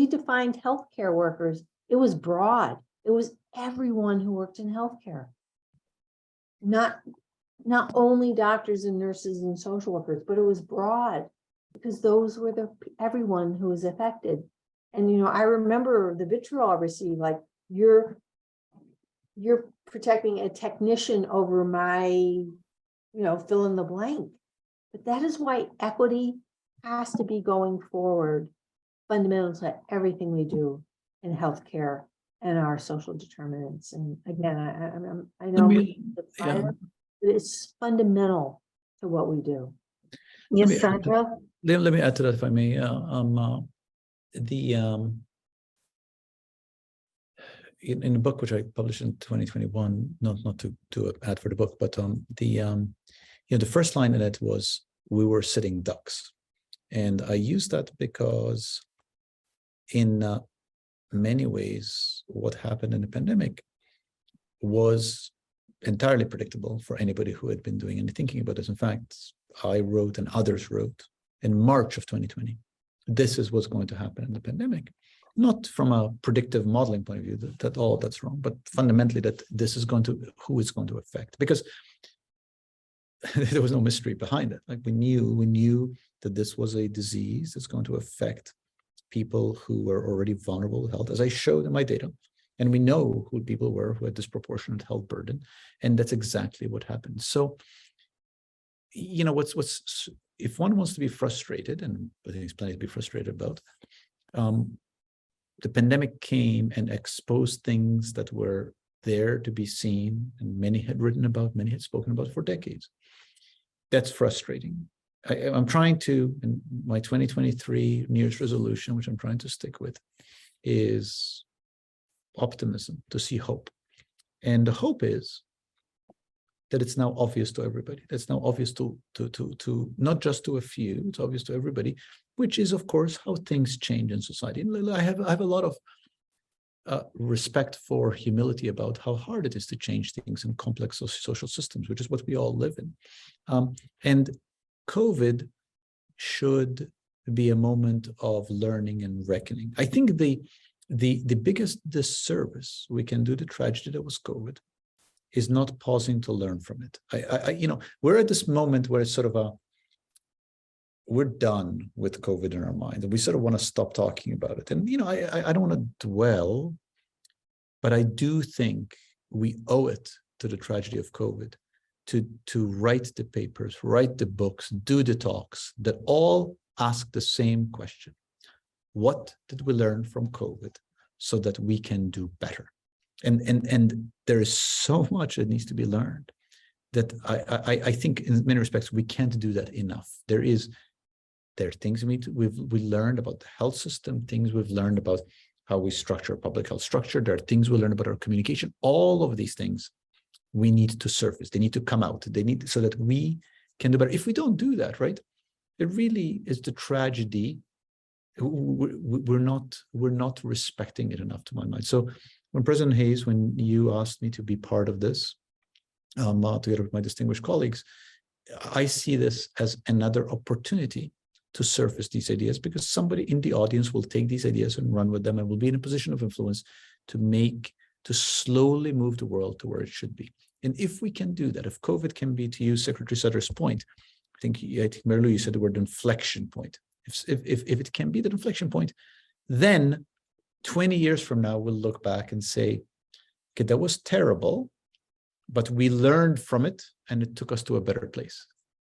C: defined healthcare workers, it was broad. It was everyone who worked in healthcare, not only doctors and nurses and social workers, but it was broad, because those were everyone who was affected. And I remember the vitriol I received, like, you're protecting a technician over my, fill in the blank. But that is why equity has to be going forward fundamental to everything we do in healthcare and our social determinants. And again, I know but it's fundamental to what we do.
B: Yes, Sandra?
F: Let me add to that, if I may. In a book which I published in 2021, not to add for the book, but the first line in it was, "We were sitting ducks," and I use that because in many ways, what happened in the pandemic was entirely predictable for anybody who had been doing any thinking about this. In fact, I wrote and others wrote in March of 2020 this is what's going to happen in the pandemic. Not from a predictive modeling point of view, that all that's wrong, but fundamentally that this is going to, who it's going to affect. Because there was no mystery behind it. Like we knew that this was a disease that's going to affect people who were already vulnerable to health, as I showed in my data. And we know who people were who had disproportionate health burden. And that's exactly what happened. So, you know, what's if one wants to be frustrated, and I think there's plenty to be frustrated about, the pandemic came and exposed things that were there to be seen, and many had written about, many had spoken about for decades. That's frustrating. I'm trying to, in my 2023 New Year's resolution, which I'm trying to stick with, is optimism, to see hope. And the hope is that it's now obvious to everybody. That's now obvious to not just to a few, it's obvious to everybody, which is, of course, how things change in society. And I have a lot of respect for humility about how hard it is to change things in complex social systems, which is what we all live in. And COVID should be a moment of learning and reckoning. I think the biggest disservice we can do the tragedy that was COVID is not pausing to learn from it. You know, we're at this moment where it's sort of we're done with COVID in our mind, and we sort of want to stop talking about it. And, you know, I don't want to dwell, but I do think we owe it to the tragedy of COVID to write the papers, write the books, do the talks that all ask the same question. What did we learn from COVID so that we can do better? And there is so much that needs to be learned that I think in many respects we can't do that enough. There are things we learned about the health system, things we've learned about how we structure public health structure. There are things we learn about our communication. All of these things we need to surface. They need to come out. They need so that we can do better. If we don't do that, right, it really is the tragedy. We're not respecting it enough, to my mind. So when President Hayes, when you asked me to be part of this, together with my distinguished colleagues, I see this as another opportunity to surface these ideas, because somebody in the audience will take these ideas and run with them and will be in a position of influence to slowly move the world to where it should be. And if we can do that, if COVID can be, to use Secretary Sutter's point, I think Mary Lou, you said the word inflection point. If it can be that inflection point, then 20 years from now, we'll look back and say, okay, that was terrible, but we learned from it and it took us to a better place.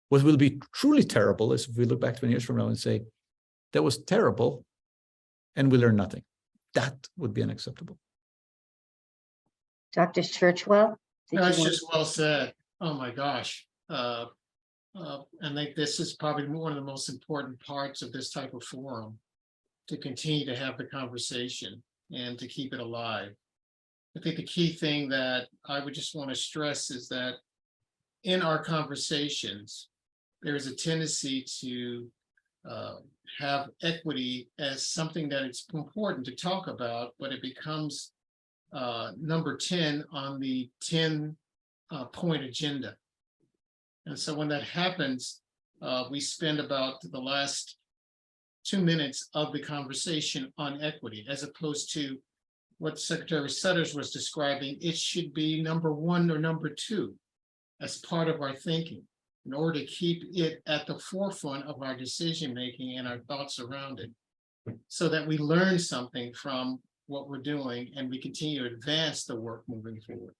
F: What will be truly terrible is if we look back 20 years from now and say, that was terrible and we learned nothing. That would be unacceptable.
B: Dr. Churchwell?
E: That's just well said. Oh my gosh. And I think this is probably one of the most important parts of this type of forum, to continue to have the conversation and to keep it alive. I think the key thing that I would just want to stress is that in our conversations, there is a tendency to have equity as something that it's important to talk about, but it becomes number 10 on the 10-point agenda. And so when that happens, we spend about the last 2 minutes of the conversation on equity, as opposed to what Secretary Sutters was describing. It should be number 1 or number 2 as part of our thinking, in order to keep it at the forefront of our decision-making and our thoughts around it, so that we learn something from what we're doing and we continue to advance the work moving forward.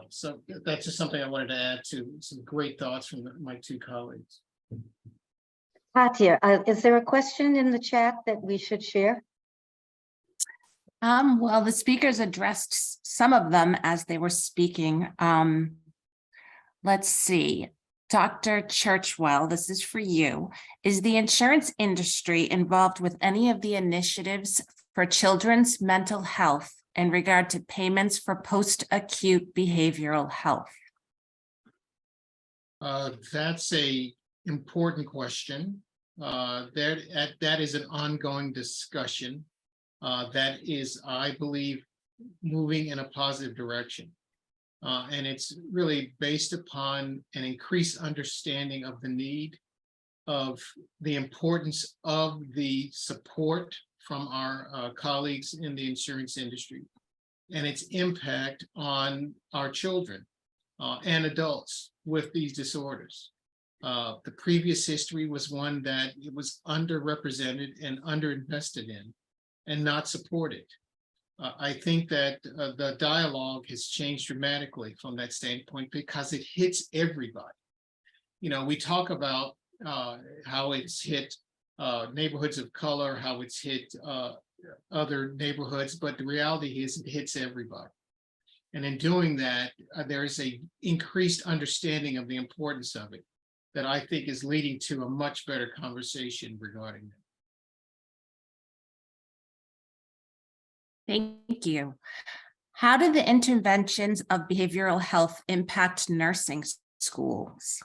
E: So that's just something I wanted to add to some great thoughts from my 2 colleagues.
B: Katya, is there a question in the chat that we should share?
D: Well, the speakers addressed some of them as they were speaking. Let's see. Dr. Churchwell, this is for you. Is the insurance industry involved with any of the initiatives for children's mental health in regard to payments for post-acute behavioral health?
E: That's an important question. That is an ongoing discussion that is, I believe, moving in a positive direction. And it's really based upon an increased understanding of the need of the importance of the support from our colleagues in the insurance industry and its impact on our children and adults with these disorders. The previous history was one that it was underrepresented and underinvested in and not supported. I think that the dialogue has changed dramatically from that standpoint because it hits everybody. You know, we talk about how it's hit neighborhoods of color, how it's hit other neighborhoods, but the reality is it hits everybody. And in doing that, there's a increased understanding of the importance of it that I think is leading to a much better conversation regarding that.
D: Thank you. How do the interventions of behavioral health impact nursing schools?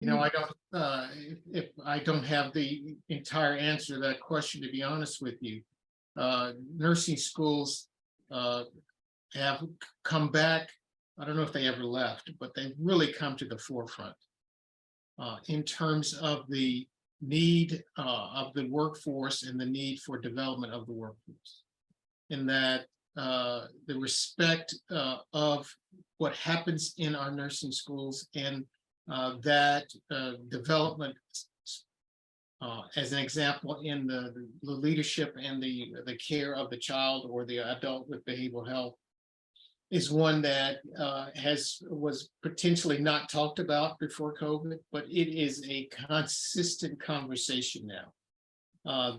E: You know, I don't, if I don't have the entire answer to that question, to be honest with you. Nursing schools have come back. I don't know if they ever left, but they've really come to the forefront in terms of the need of the workforce and the need for development of the workforce. In that the respect of what happens in our nursing schools and that development, as an example, in the leadership and the care of the child or the adult with behavioral health, is one that was potentially not talked about before COVID, but it is a consistent conversation now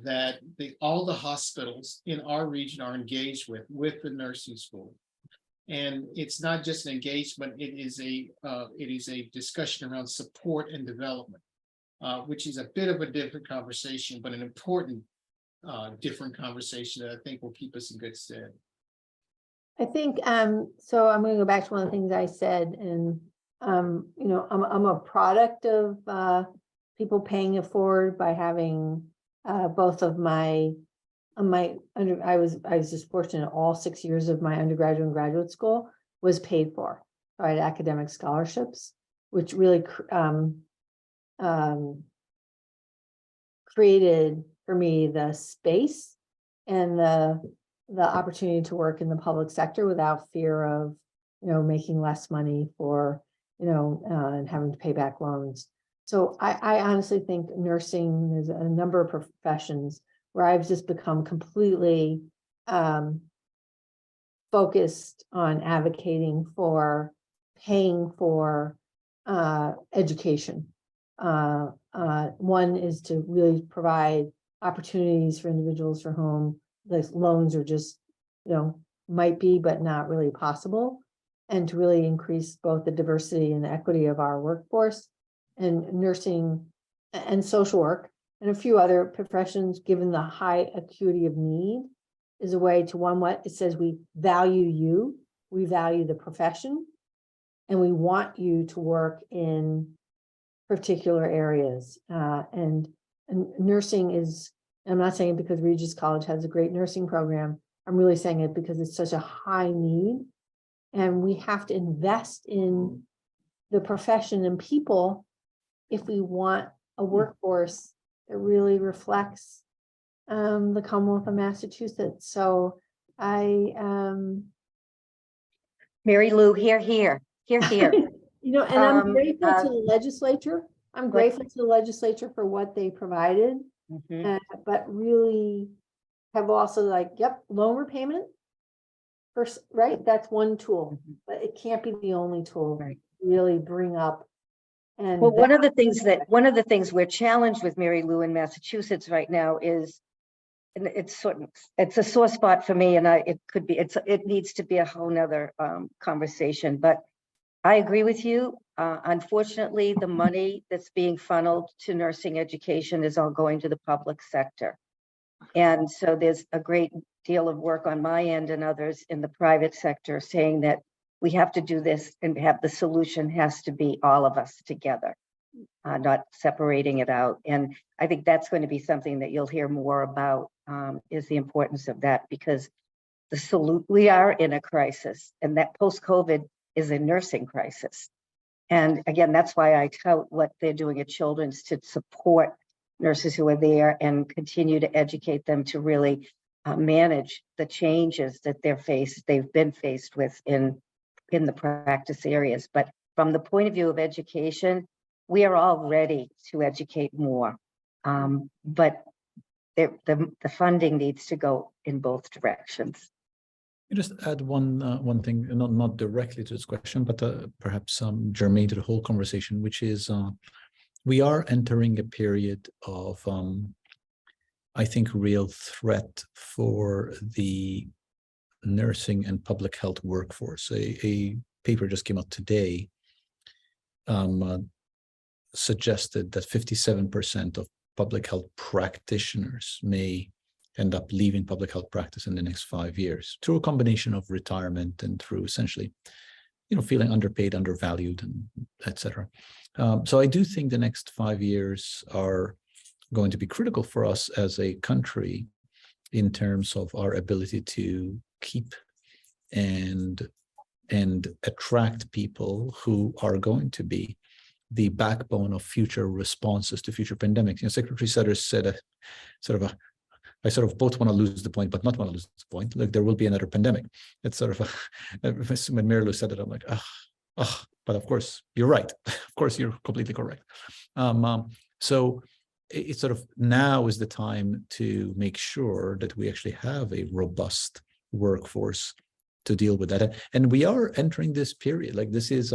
E: that all the hospitals in our region are engaged with the nursing school. And it's not just an engagement, it is a discussion around support and development, which is a bit of a different conversation, but an important different conversation that I think will keep us in good stead.
C: I think, so I'm gonna go back to one of the things I said, and, you know, I'm a product of people paying it forward by having both of my I was just fortunate, all 6 years of my undergraduate and graduate school was paid for. I had academic scholarships, which really created for me the space and the opportunity to work in the public sector without fear of, you know, making less money for, you know, and having to pay back loans. So I honestly think nursing, there's a number of professions where I've just become completely focused on advocating for paying for education. One is to really provide opportunities for individuals for whom the loans are just, you know, might be, but not really possible. And to really increase both the diversity and the equity of our workforce, and nursing and social work and a few other professions, given the high acuity of need, is a way to, one, what it says, we value you, we value the profession, and we want you to work in particular areas. And nursing is, I'm not saying it because Regis College has a great nursing program. I'm really saying it because it's such a high need, and we have to invest in the profession and people if we want a workforce that really reflects the Commonwealth of Massachusetts. So Mary
B: Lou, here.
C: you know, and I'm grateful to
B: uh,
C: the legislature. I'm grateful to the legislature for what they provided,
B: Mhm.
C: but really have also, like, yep, loan repayment first, right? That's one tool, but it can't be the only tool.
B: Right.
C: Really bring up. And
B: Well, one of the things we're challenged with, Mary Lou, in Massachusetts right now is, and it's a sore spot for me, and it needs to be a whole nother conversation, but I agree with you. Unfortunately, the money that's being funneled to nursing education is all going to the public sector. And so there's a great deal of work on my end and others in the private sector saying that we have to do this, and have the solution has to be all of us together, not separating it out. And I think that's going to be something that you'll hear more about, is the importance of that, because we are in a crisis, and that post-COVID is a nursing crisis. And again, that's why I tout what they're doing at Children's to support nurses who are there and continue to educate them to really manage the changes that they've been faced with in the practice areas. But from the point of view of education, we are all ready to educate more. But the funding needs to go in both directions.
F: Just add one thing, not directly to this question, but perhaps germane to the whole conversation, which is we are entering a period of, I think, real threat for the nursing and public health workforce. A paper just came out today, suggested that 57% of public health practitioners may end up leaving public health practice in the next 5 years through a combination of retirement and through essentially, feeling underpaid, undervalued, and et cetera. So I do think the next 5 years are going to be critical for us as a country in terms of our ability to keep and attract people who are going to be the backbone of future responses to future pandemics. Secretary Sutter said I sort of both want to lose the point, but not want to lose the point. Like, there will be another pandemic. It's sort of when Mary Lou said it, I'm like, but of course you're right. Of course you're completely correct. So it's sort of now is the time to make sure that we actually have a robust workforce to deal with that. And we are entering this period. Like, this is,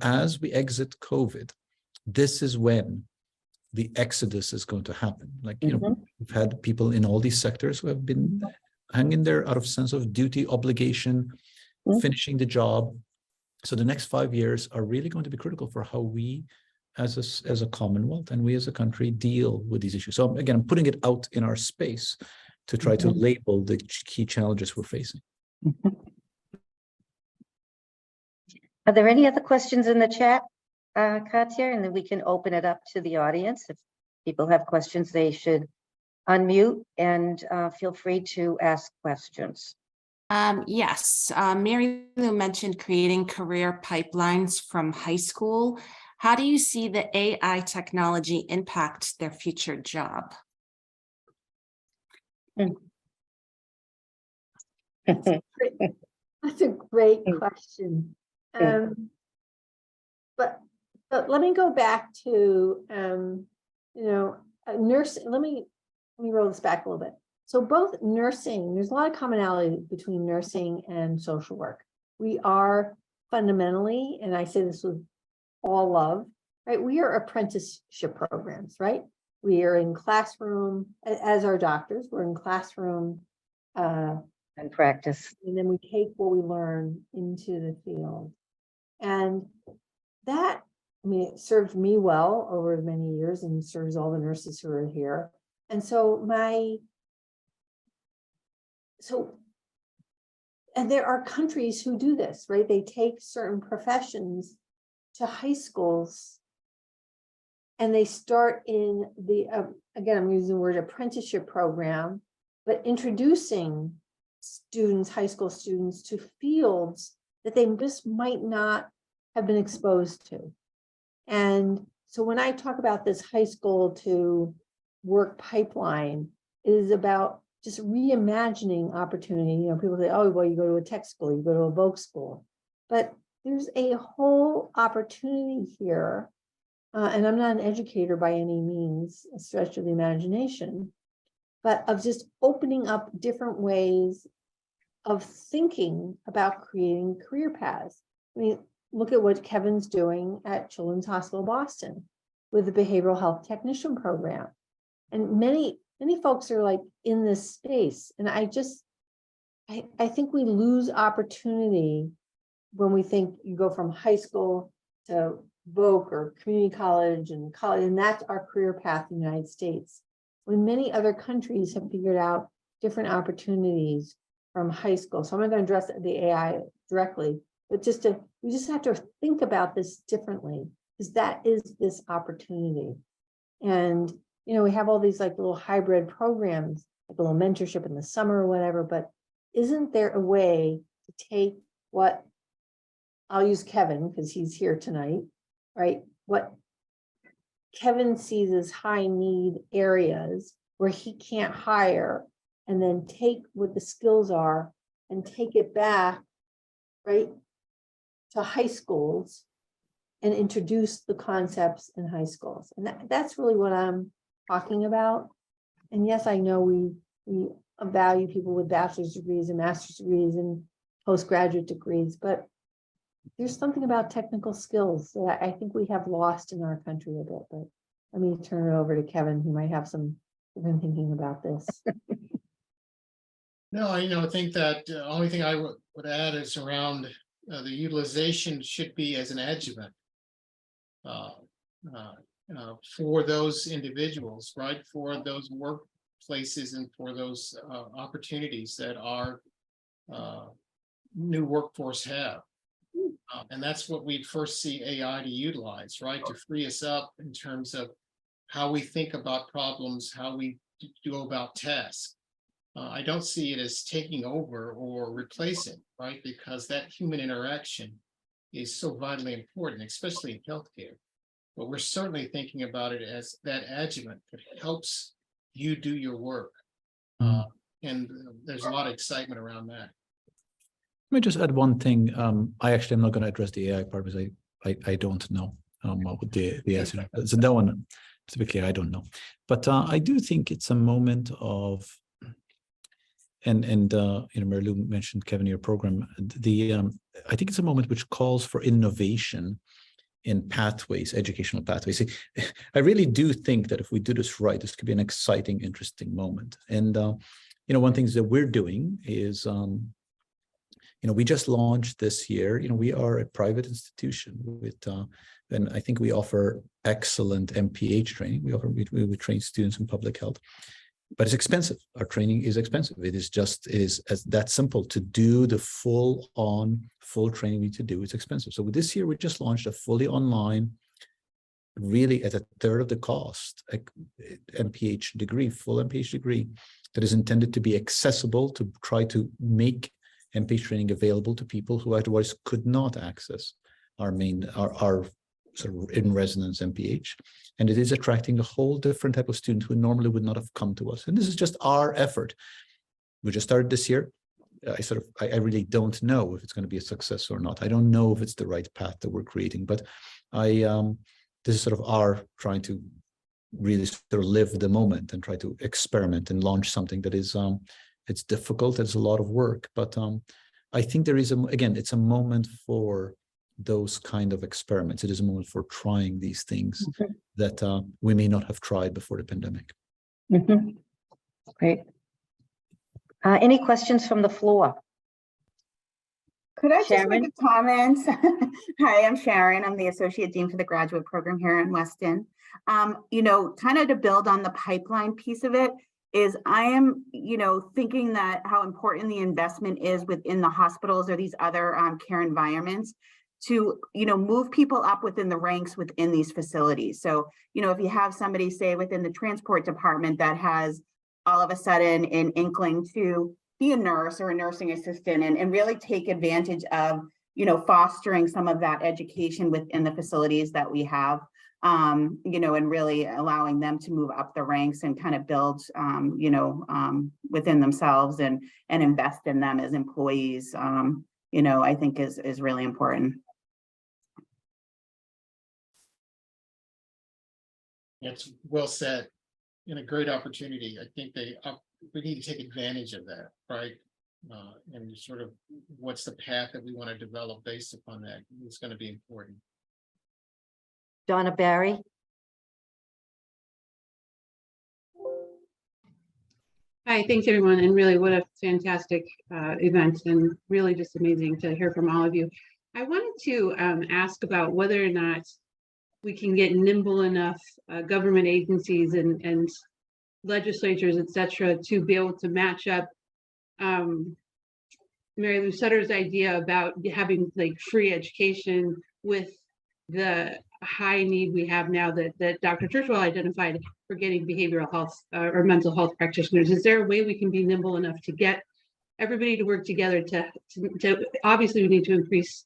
F: as we exit COVID, this is when the exodus is going to happen. Like, we've had people in all these sectors who have been hanging there out of sense of duty, obligation, finishing the job. So the next 5 years are really going to be critical for how we as a Commonwealth and we as a country deal with these issues. So again, I'm putting it out in our space to try to label the key challenges we're facing.
B: Are there any other questions in the chat, Katya? And then we can open it up to the audience. If people have questions, they should unmute and feel free to ask questions.
D: Yes, Mary Lou mentioned creating career pipelines from high school. How do you see the AI technology impact their future job?
C: That's a great question. But let me go back to a nurse. Let me roll this back a little bit. So both nursing, there's a lot of commonality between nursing and social work. We are fundamentally, and I say this with all love, right? We are apprenticeship programs, right? We are in classroom, as our doctors, we're in classroom
B: And practice.
C: and then we take what we learn into the field. And that, it served me well over many years and serves all the nurses who are here. And and there are countries who do this, right? They take certain professions to high schools and they start in the, again, I'm using the word apprenticeship program, but introducing students, high school students, to fields that they just might not have been exposed to. And so when I talk about this high school to work pipeline, it is about just reimagining opportunity. People say, oh, well, you go to a tech school, you go to a voc school, but there's a whole opportunity here. And I'm not an educator by any means, a stretch of the imagination, but of just opening up different ways of thinking about creating career paths. I mean, look at what Kevin's doing at Children's Hospital Boston with the behavioral health technician program. And many folks are like in this space. And I think we lose opportunity when we think you go from high school to voc or community college, and that's our career path in the United States. When many other countries have figured out different opportunities from high school. So I'm not going to address the AI directly, but we just have to think about this differently, because that is this opportunity. And, we have all these like little hybrid programs, like a little mentorship in the summer or whatever, but isn't there a way to take what, I'll use Kevin because he's here tonight, right? What Kevin sees as high need areas where he can't hire, and then take what the skills are and take it back, right, to high schools and introduce the concepts in high schools. And that's really what I'm talking about. And yes, I know we value people with bachelor's degrees and master's degrees and postgraduate degrees, but there's something about technical skills that I think we have lost in our country a bit. But let me turn it over to Kevin, who might have some different thinking about this.
E: No, I think that the only thing I would add is around the utilization should be as an adjuvant for those individuals, right? For those workplaces and for those opportunities that our new workforce have. And that's what we'd first see AI to utilize, right? To free us up in terms of how we think about problems, how we go about tasks. I don't see it as taking over or replacing, right? Because that human interaction is so vitally important, especially in healthcare. But we're certainly thinking about it as that adjuvant that helps you do your work. And there's a lot of excitement around that.
F: Let me just add one thing. I actually am not going to address the AI part because I don't know what the answer is. So that one, to be clear, I don't know. But I do think it's a moment of, and Mary Lou mentioned, Kevin, your program. I think it's a moment which calls for innovation in pathways, educational pathways. See, I really do think that if we do this right, this could be an exciting, interesting moment. And one thing that we're doing is, we just launched this year. We are a private institution with, and I think we offer excellent MPH training. We train students in public health. But it's expensive. Our training is expensive. It is as that simple to do the full training we need to do. It's expensive. So this year we just launched a fully online, really at a third of the cost, MPH degree, full MPH degree that is intended to be accessible, to try to make MPH training available to people who otherwise could not access our sort of in residence MPH. And it is attracting a whole different type of student who normally would not have come to us. And this is just our effort. We just started this year. I really don't know if it's going to be a success or not. I don't know if it's the right path that we're creating, but this is sort of our trying to really sort of live the moment and try to experiment and launch something that is, it's difficult. It's a lot of work, but I think there is, it's a moment for those kind of experiments. It is a moment for trying these things that we may not have tried before the pandemic.
B: Great. Any questions from the floor?
I: Could I just
B: Sharon?
I: make a comment? Hi, I'm Sharon. I'm the Associate Dean for the Graduate Program here in Weston. Kind of to build on the pipeline piece of it is I am, thinking that how important the investment is within the hospitals or these other care environments to, move people up within the ranks within these facilities. So, if you have somebody, say, within the transport department that has all of a sudden an inkling to be a nurse or a nursing assistant and really take advantage of, fostering some of that education within the facilities that we have, and really allowing them to move up the ranks and kind of build, within themselves and invest in them as employees, I think is really important.
E: It's well said, and a great opportunity. I think we need to take advantage of that, right? And sort of what's the path that we want to develop based upon that is going to be important.
B: Donna Barry?
J: Hi, thanks everyone. And really what a fantastic event, and really just amazing to hear from all of you. I wanted to ask about whether or not we can get nimble enough government agencies and legislatures, et cetera, to be able to match up Mary Lou Sutter's idea about having like free education with the high need we have now that Dr. Churchwell identified for getting behavioral health or mental health practitioners. Is there a way we can be nimble enough to get everybody to work together to obviously we need to increase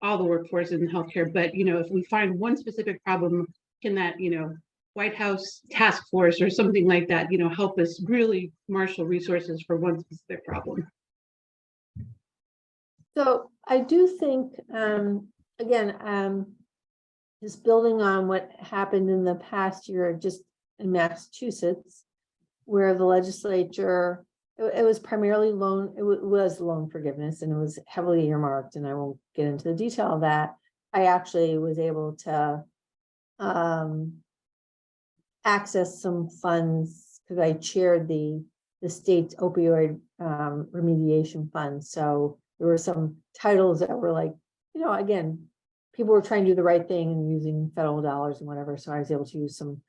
J: all the workforce in healthcare, but, if we find one specific problem, can that, White House task force or something like that, help us really marshal resources for one specific problem?
C: So I do think, again, just building on what happened in the past year, just in Massachusetts, where the legislature, it was primarily loan, it was loan forgiveness, and it was heavily earmarked, and I won't get into the detail of that. I actually was able to access some funds because I chaired the state's opioid remediation fund. So there were some titles that were like, again, people were trying to do the right thing and using federal dollars and whatever. So I was able to use some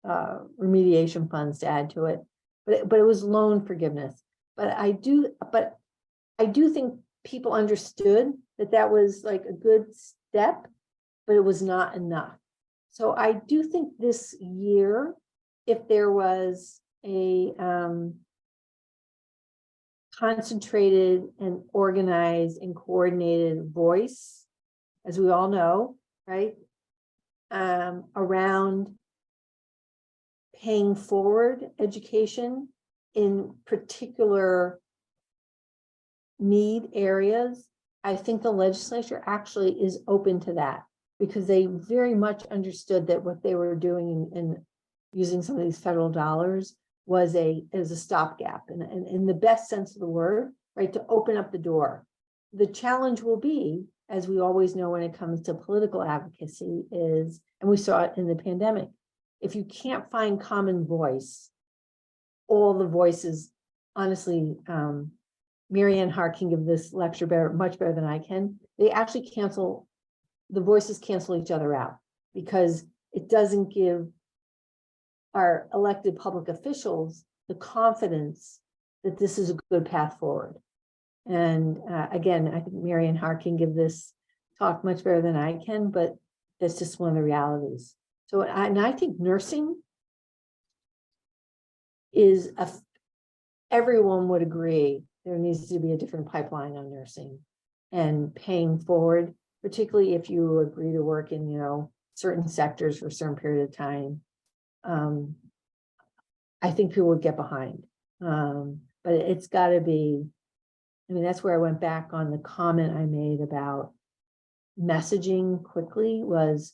C: remediation funds to add to it. But it was loan forgiveness. But I do think people understood that was like a good step, but it was not enough. So I do think this year, if there was a concentrated and organized and coordinated voice, as we all know, right, around paying forward education in particular need areas, I think the legislature actually is open to that, because they very much understood that what they were doing in using some of these federal dollars was a stopgap, and in the best sense of the word, right, to open up the door. The challenge will be, as we always know when it comes to political advocacy, is, and we saw it in the pandemic, if you can't find common voice, all the voices, honestly, Mary Ann Hart can give this lecture much better than I can. They actually the voices cancel each other out, because it doesn't give our elected public officials the confidence that this is a good path forward. And again, I think Mary Ann Hart can give this talk much better than I can, but that's just one of the realities. So, and I think nursing is everyone would agree there needs to be a different pipeline on nursing and paying forward, particularly if you agree to work in, certain sectors for a certain period of time. I think people would get behind, but it's got to be, that's where I went back on the comment I made about messaging quickly. Was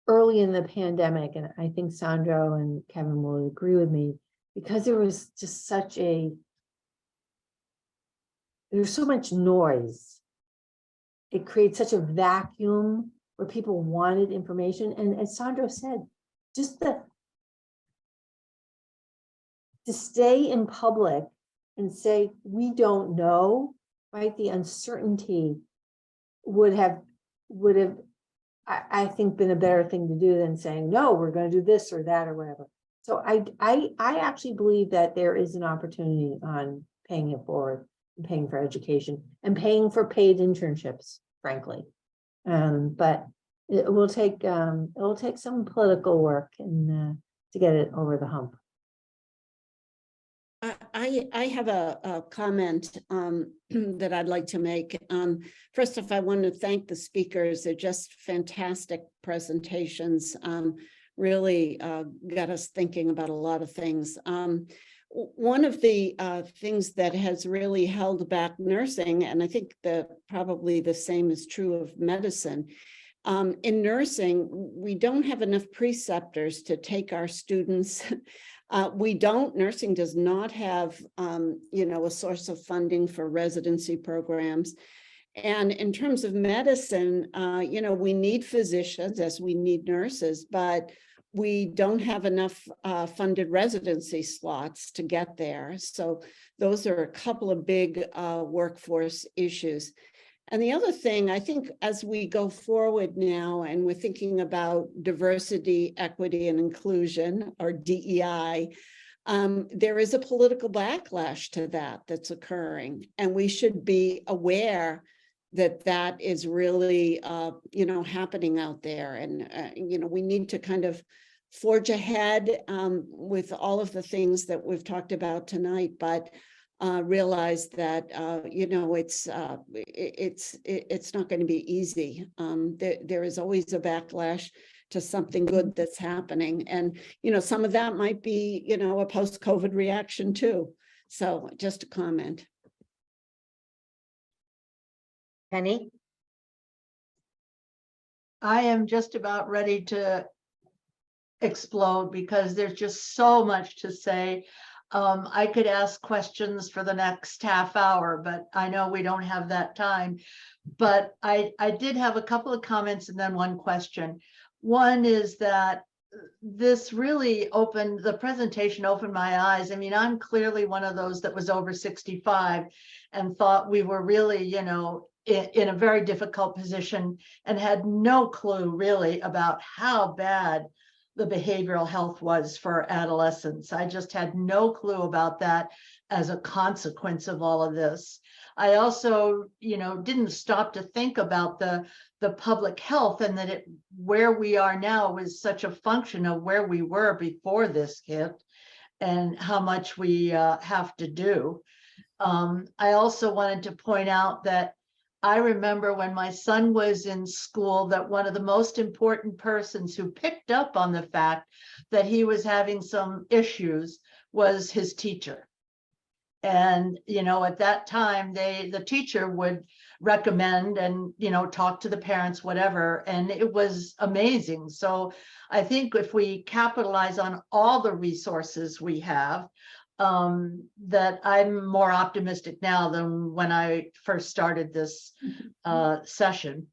C: early in the pandemic, and I think Sandro and Kevin will agree with me, because there was just there's so much noise. It creates such a vacuum where people wanted information. And as Sandro said, just to stay in public and say, we don't know, right? The uncertainty would have, I think, been a better thing to do than saying, no, we're going to do this or that or whatever. So I actually believe that there is an opportunity on paying it forward, and paying for education, and paying for paid internships, frankly. But it will take some political work and to get it over the hump.
G: I have a comment that I'd like to make. First off, I want to thank the speakers. They're just fantastic presentations. Really got us thinking about a lot of things. One of the things that has really held back nursing, and I think probably the same is true of medicine. In nursing, we don't have enough preceptors to take our students. Nursing does not have, a source of funding for residency programs. And in terms of medicine, we need physicians as we need nurses, but we don't have enough funded residency slots to get there. So those are a couple of big workforce issues. And the other thing, I think, as we go forward now and we're thinking about diversity, equity, and inclusion, or DEI, there is a political backlash to that's occurring. And we should be aware that is really, happening out there. And, we need to kind of forge ahead with all of the things that we've talked about tonight. But realize that, it's not going to be easy. There is always a backlash to something good that's happening. And, some of that might be, a post-COVID reaction too. So just a comment.
B: Penny?
A: I am just about ready to explode because there's just so much to say. I could ask questions for the next half hour, but I know we don't have that time. But I did have a couple of comments and then one question. One is that this really the presentation opened my eyes. I mean, I'm clearly one of those that was over 65 and thought we were really, in a very difficult position and had no clue really about how bad the behavioral health was for adolescents. I just had no clue about that as a consequence of all of this. I also, didn't stop to think about the public health and that where we are now is such a function of where we were before this hit and how much we have to do. I also wanted to point out that I remember when my son was in school that one of the most important persons who picked up on the fact that he was having some issues was his teacher. And, at that time, the teacher would recommend and, talk to the parents, whatever, and it was amazing. So I think if we capitalize on all the resources we have, that I'm more optimistic now than when I first started this session.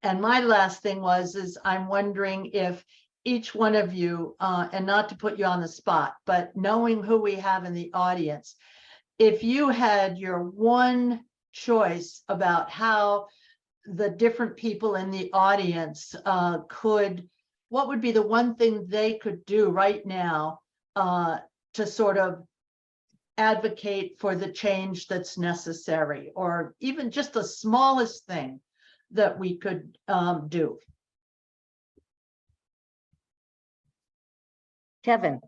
A: And my last thing is I'm wondering if each one of you, and not to put you on the spot, but knowing who we have in the audience, if you had your one choice about how the different people in the audience what would be the one thing they could do right now to sort of advocate for the change that's necessary, or even just the smallest thing that we could do?
B: Kevin?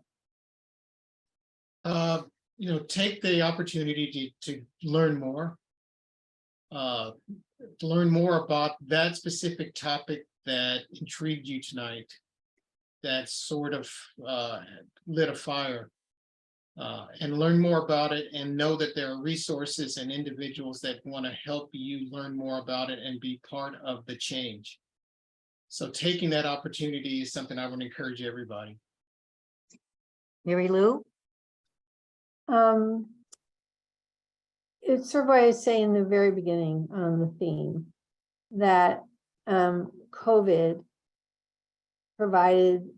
E: Take the opportunity to learn more. To learn more about that specific topic that intrigued you tonight, that sort of lit a fire. And learn more about it and know that there are resources and individuals that want to help you learn more about it and be part of the change. So taking that opportunity is something I would encourage everybody.
B: Mary Lou?
C: It's sort of what I was saying in the very beginning on the theme that COVID provided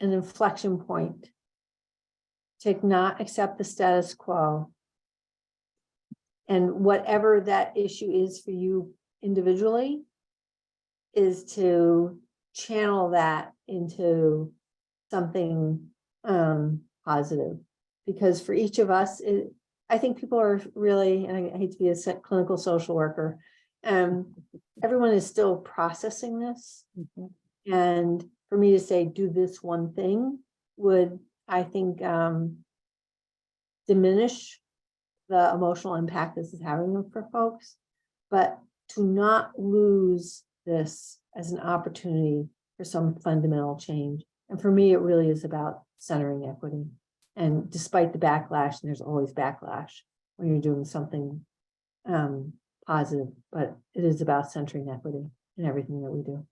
C: an inflection point to not accept the status quo. And whatever that issue is for you individually is to channel that into something positive. Because for each of us, I think people are really, and I hate to be a clinical social worker, everyone is still processing this. And for me to say, do this one thing would, I think, diminish the emotional impact this is having for folks, but to not lose this as an opportunity for some fundamental change. And for me, it really is about centering equity. And despite the backlash, and there's always backlash when you're doing something positive, but it is about centering equity in everything that we do.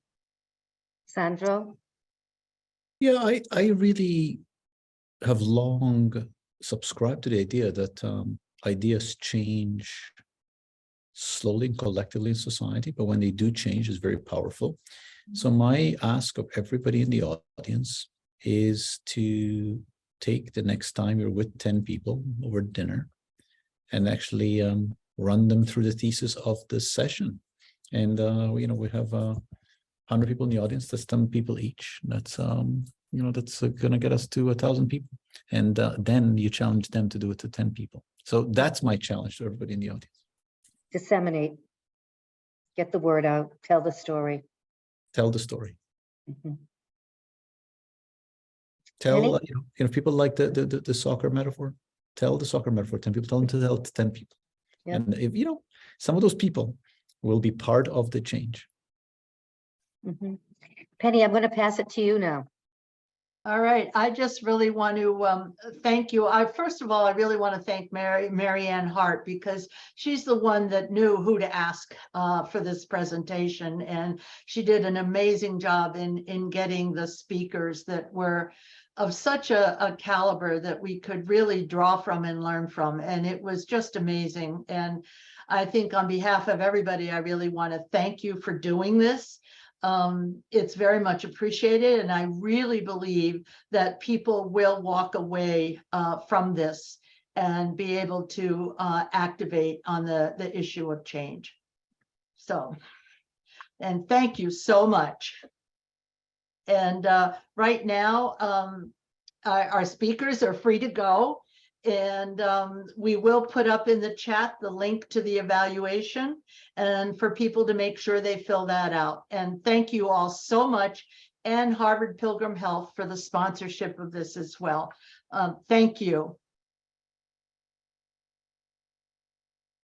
B: Sandro?
F: Yeah, I really have long subscribed to the idea that ideas change slowly and collectively in society, but when they do change, it's very powerful. So my ask of everybody in the audience is to take the next time you're with 10 people over dinner and actually run them through the thesis of this session. And, we have 100 people in the audience, that's 10 people each. That's, that's going to get us to 1,000 people. And then you challenge them to do it to 10 people. So that's my challenge to everybody in the audience.
B: Disseminate. Get the word out. Tell the story.
F: Tell the story.
B: Mhm.
F: Tell,
B: Penny?
F: if people like the soccer metaphor, tell the soccer metaphor, 10 people, tell them to tell 10 people.
B: Yeah.
F: And if, some of those people will be part of the change.
B: Mhm. Penny, I'm going to pass it to you now.
A: All right, I just really want to thank you. First of all, I really want to thank Mary Ann Hart, because she's the one that knew who to ask for this presentation, and she did an amazing job in getting the speakers that were of such a caliber that we could really draw from and learn from, and it was just amazing. And I think on behalf of everybody, I really want to thank you for doing this. It's very much appreciated, and I really believe that people will walk away from this and be able to activate on the issue of change. So, and thank you so much. And right now, our speakers are free to go. And we will put up in the chat the link to the evaluation, and for people to make sure they fill that out. And thank you all so much, and Harvard Pilgrim Health for the sponsorship of this as well. Thank you.